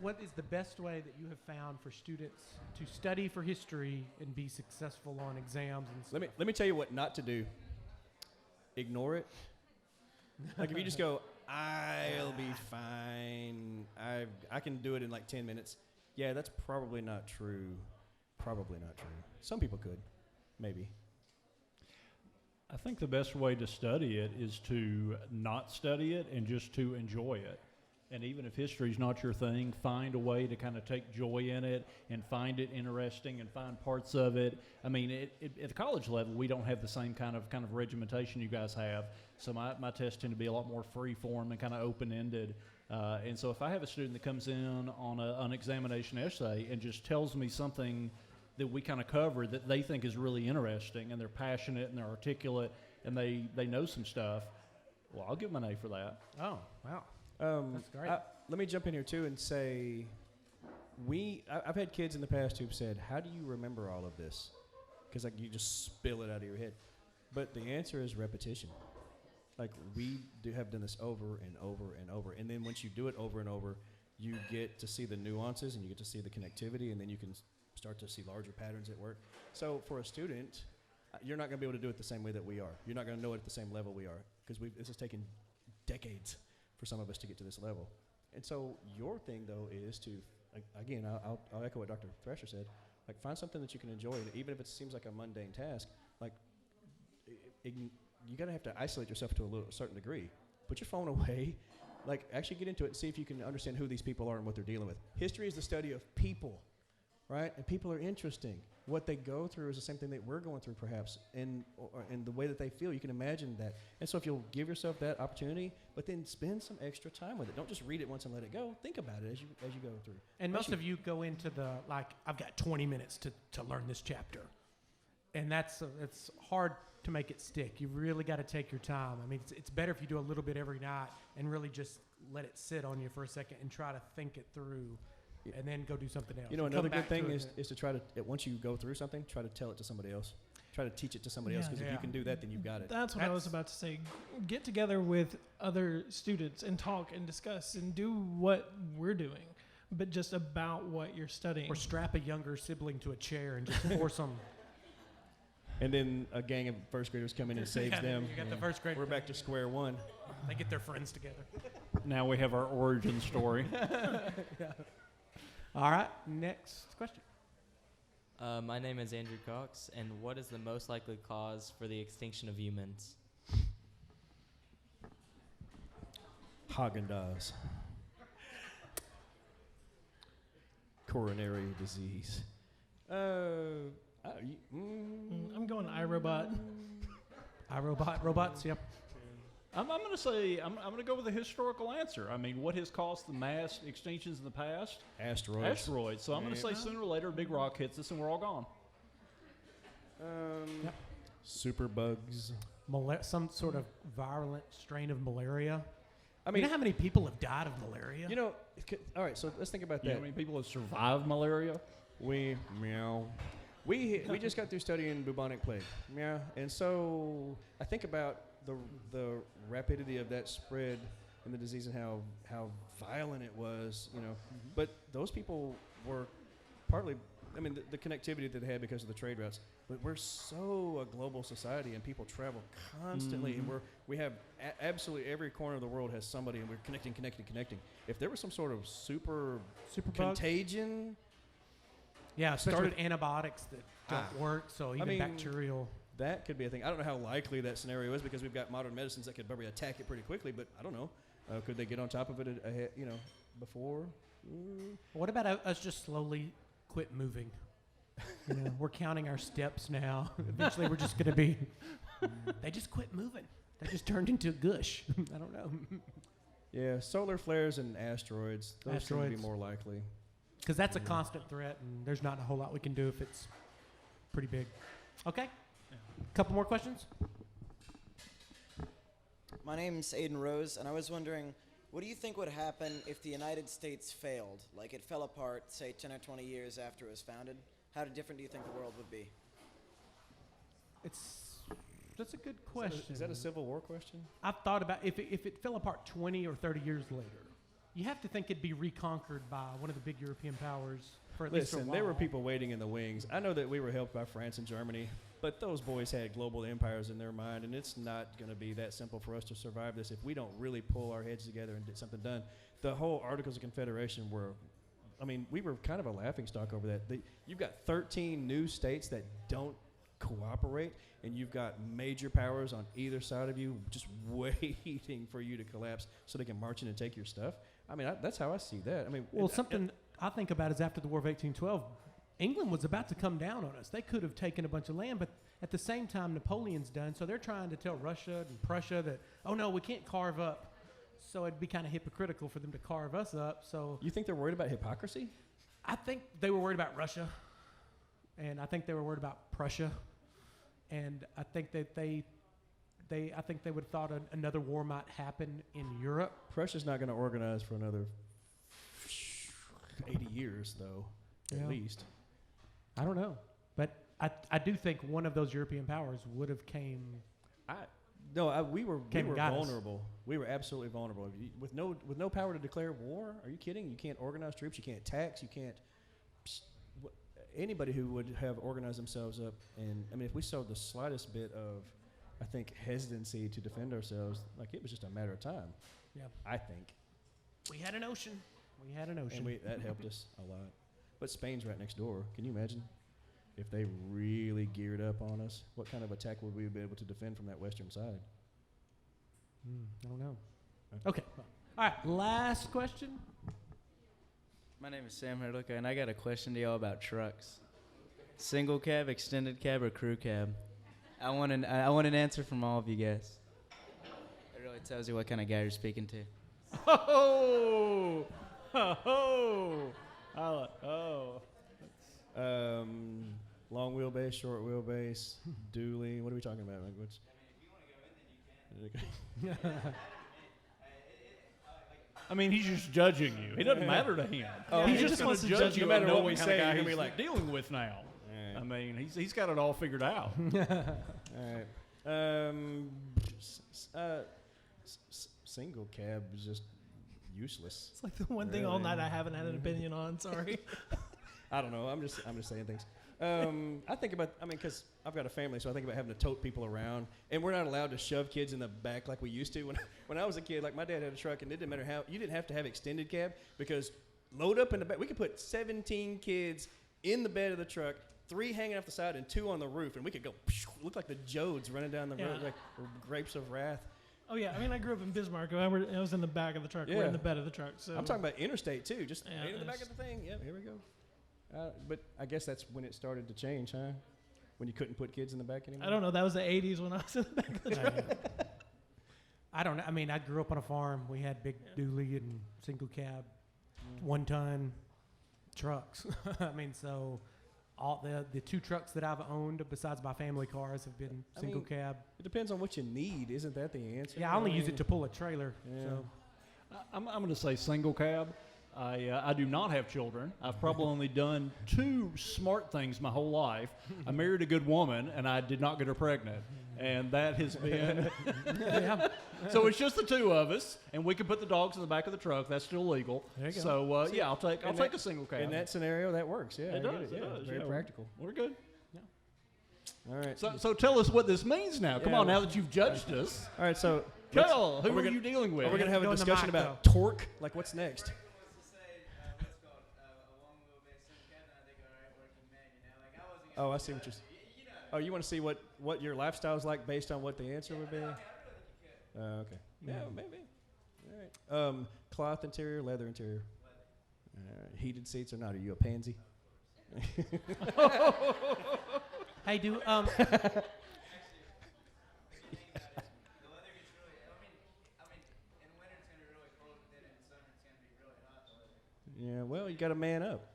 What is the best way that you have found for students to study for history and be successful on exams and stuff? Let me tell you what not to do. Ignore it. Like, if you just go, I'll be fine. I can do it in like 10 minutes. Yeah, that's probably not true. Probably not true. Some people could, maybe. I think the best way to study it is to not study it and just to enjoy it. And even if history's not your thing, find a way to kind of take joy in it and find it interesting and find parts of it. I mean, at the college level, we don't have the same kind of regimentation you guys have. So my tests tend to be a lot more free form and kind of open-ended. And so if I have a student that comes in on an examination essay and just tells me something that we kind of covered that they think is really interesting, and they're passionate and they're articulate and they know some stuff, well, I'll give them an A for that. Oh, wow. That's great. Let me jump in here too and say, I've had kids in the past who've said, how do you remember all of this? Because you just spill it out of your head. But the answer is repetition. Like, we have done this over and over and over. And then once you do it over and over, you get to see the nuances and you get to see the connectivity, and then you can start to see larger patterns at work. So for a student, you're not going to be able to do it the same way that we are. You're not going to know it at the same level we are, because this has taken decades for some of us to get to this level. And so your thing, though, is to, again, I'll echo what Dr. Thrasher said, like, find something that you can enjoy, and even if it seems like a mundane task, like, you got to have to isolate yourself to a certain degree. Put your phone away, like, actually get into it and see if you can understand who these people are and what they're dealing with. History is the study of people, right? And people are interesting. What they go through is the same thing that we're going through, perhaps, and the way that they feel. You can imagine that. And so if you'll give yourself that opportunity, but then spend some extra time with it. Don't just read it once and let it go. Think about it as you go through. And most of you go into I've got 20 minutes to learn this chapter. And it's hard to make it stick. You really got to take your time. I mean, it's better if you do a little bit every night and really just let it sit on you for a second and try to think it through. And then go do something else. You know, another good thing is to try to, once you go through something, try to tell it to somebody else. Try to teach it to somebody else, because if you can do that, then you've got it. That's what I was about to say. Get together with other students and talk and discuss and do what we're doing, but just about what you're studying. Or strap a younger sibling to a chair and just force them. And then a gang of first graders come in and saves them. You got the first grade. We're back to square one. They get their friends together. Now we have our origin story. Yeah. All right, next question. My name is Andrew Cox, and what is the most likely cause for the extinction of humans? Haagen-Dazs. Coronary disease. I'm going iRobot. Robots, yep. I'm going to say, I'm going to go with a historical answer. I mean, what has caused the mass extinctions in the past? Asteroids. So I'm going to say sooner or later a big rock hits us and we're all gone. Super bugs. Some sort of virulent strain of malaria. I mean, you know how many people have died of malaria? You know, all right, so let's think about You know that. how many people have survived malaria? We just got through studying bubonic plague. Yeah, and so I think about the rapidity of that spread and the disease and how violent it was, you know. Mm-hmm. But those people were partly, I mean, the connectivity that they had because of the trade routes. But we're so a global society, and people travel constantly, and we have absolutely every corner of the world has somebody, and we're connecting. If there was some sort of super contagion. Yeah, especially with antibiotics that don't work, so even bacterial. That could be a thing. I don't know how likely that scenario is because we've got modern medicines that could probably attack it pretty quickly, but I don't know. Could they get on top of it ahead, before? What about us just slowly quit moving? We're counting our steps now. Eventually, we're just going to be. They just quit moving. They just turned into gush. I don't know. Yeah, solar flares and asteroids. Those seem to be more likely. Because that's a constant threat, and there's not a whole lot we can do if it's pretty big. Okay. Couple more questions. My name's Aiden Rose, and I was wondering, what do you think would happen if the United States failed? Like it fell apart, say, 10 or 20 years after it was founded? How different do you think the world would be? That's a good question. Is that a Civil War question? I've thought about if it fell apart 20 or 30 years later, you have to think it'd be reconquered by one of the big European powers for at least a while. There were people waiting in the wings. I know that we were helped by France and Germany, but those boys had global empires in their mind, and it's not going to be that simple for us to survive this if we don't really pull our heads together and get something done. The whole Articles of Confederation we were kind of a laughingstock over that. You've got 13 new states that don't cooperate, and you've got major powers on either side of you just waiting for you to collapse so they can march in and take your stuff. I mean, that's how I see that. I mean, something I think about is after the War of 1812, England was about to come down on us. They could have taken a bunch of land, but at the same time, Napoleon's done. So they're trying to tell Russia and Prussia that, oh, no, we can't carve up. So it'd be kind of hypocritical for them to carve us up. So you think they're worried about hypocrisy? I think they were worried about Russia, and I think they were worried about Prussia, and I think that I think they would have thought another war might happen in Europe. Prussia's not going to organize for another 80 years, though, at least. I don't know, but I do think one of those European powers would have came. We were vulnerable. Us. We were absolutely vulnerable. With no power to declare war, are you kidding? You can't organize troops. You can't tax. You can't. Anybody who would have organized themselves up, and I mean, if we showed the slightest bit of, I think, hesitancy to defend ourselves, like it was just a matter of time. Yeah, I think. We had an ocean. And that helped us a lot. But Spain's right next door. Can you imagine if they really geared up on us? What kind of attack would we be able to defend from that western side? I don't know. Okay. All right. Last question. My name is Sam Herlica, and I got a question to y'all about trucks. Single cab, extended cab, or crew cab? I want an answer from all of you guys. It really tells you what kind of guy you're speaking to. Long wheelbase, short wheelbase, dually. What are we talking about? I mean, he's just judging you. It doesn't matter to him. He He's just wants to judge you no matter knowing what we the say. kind of guy He's he's like dealing with now. Right. I mean, he's got it all figured out. All right. Single cab is just useless. It's like the one thing all night I haven't had an opinion on. Sorry. I don't know. I'm just saying things. I think about, because I've got a family, so I think about having to tote people around, and we're not allowed to shove kids in the back like we used to. When I was a kid, like my dad had a truck, and it didn't matter how, you didn't have to have extended cab because load up in the back. We could put 17 kids in the bed of the truck, 3 hanging off the side and 2 on the roof, and we could go look like the Jodes running down the road, like grapes of wrath. Oh yeah, I mean I grew up in Bismarck. I was in the back of the truck. Yeah. We're in the bed of the truck. So I'm talking about interstate too. Just Yeah, in the back of the thing. Yeah, here we go. But I guess that's when it started to change, huh? When you couldn't put kids in the back anymore. I don't know. That was the '80s when I was in the back of the truck. I don't know. I mean, I grew up on a farm. We had big dually and single cab, 1-ton trucks. I mean, so all the 2 trucks that I've owned besides my family cars have been single cab. It depends on what you need. Isn't that the answer? Yeah, I only use it to pull a trailer. Yeah. So I'm going to say single cab. I do not have children. I've probably only done 2 smart things my whole life. I married a good woman, and I did not get her pregnant. And that has been... Yeah. So it's just the 2 of us, and we can put the dogs in the back of the truck. That's still legal. There you go. So, yeah, I'll take a single cab. In that scenario, that works. Yeah, It I does. get It does. Very Yeah, practical. We're good. All right. So tell us what this means now. Come Yeah. on, now that you've judged us. All right, so... Kel, who we're are gonna- you dealing with? We're going to have Go a in the discussion mic, about torque. Like, what's next? Oh, I see what you're saying. Oh, you want to see what your lifestyle's like based on what the answer would be? Okay. Yeah, maybe. All right. Cloth interior, leather interior. Heated seats or not? Are you a pansy? hey, do Yeah, well, you got to man up.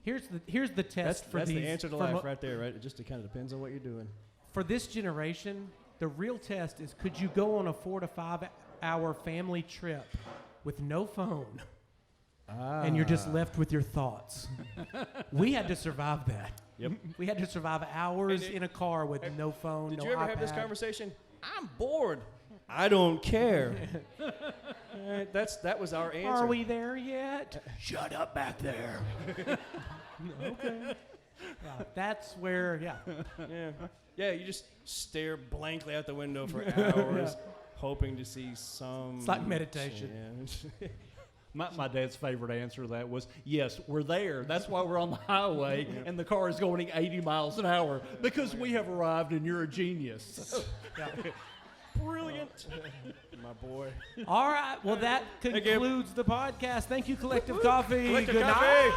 Here's the test for that's these. the answer to for life right there, right? It just kind of depends on what you're doing. For this generation, the real test is: could you go on a 4 to 5 hour family trip with no phone, and you're just left with your thoughts? We had to survive that. Yep. We had to survive hours in a car with no phone. Did no you ever have this iPad. conversation? I'm bored. I don't care. That was our answer. Are we there yet? Shut up back there. Okay. That's where, Yeah, you just stare blankly out the window for hours, hoping to see some... It's like meditation. Yeah. My dad's favorite answer to that was, yes, we're there. That's why we're on the highway, and the car is going 80 miles an hour, because we have arrived and you're a genius. Brilliant. My boy. All right. Well, that concludes the podcast. Thank you, Collective Coffee. Collective Good Coffee. night.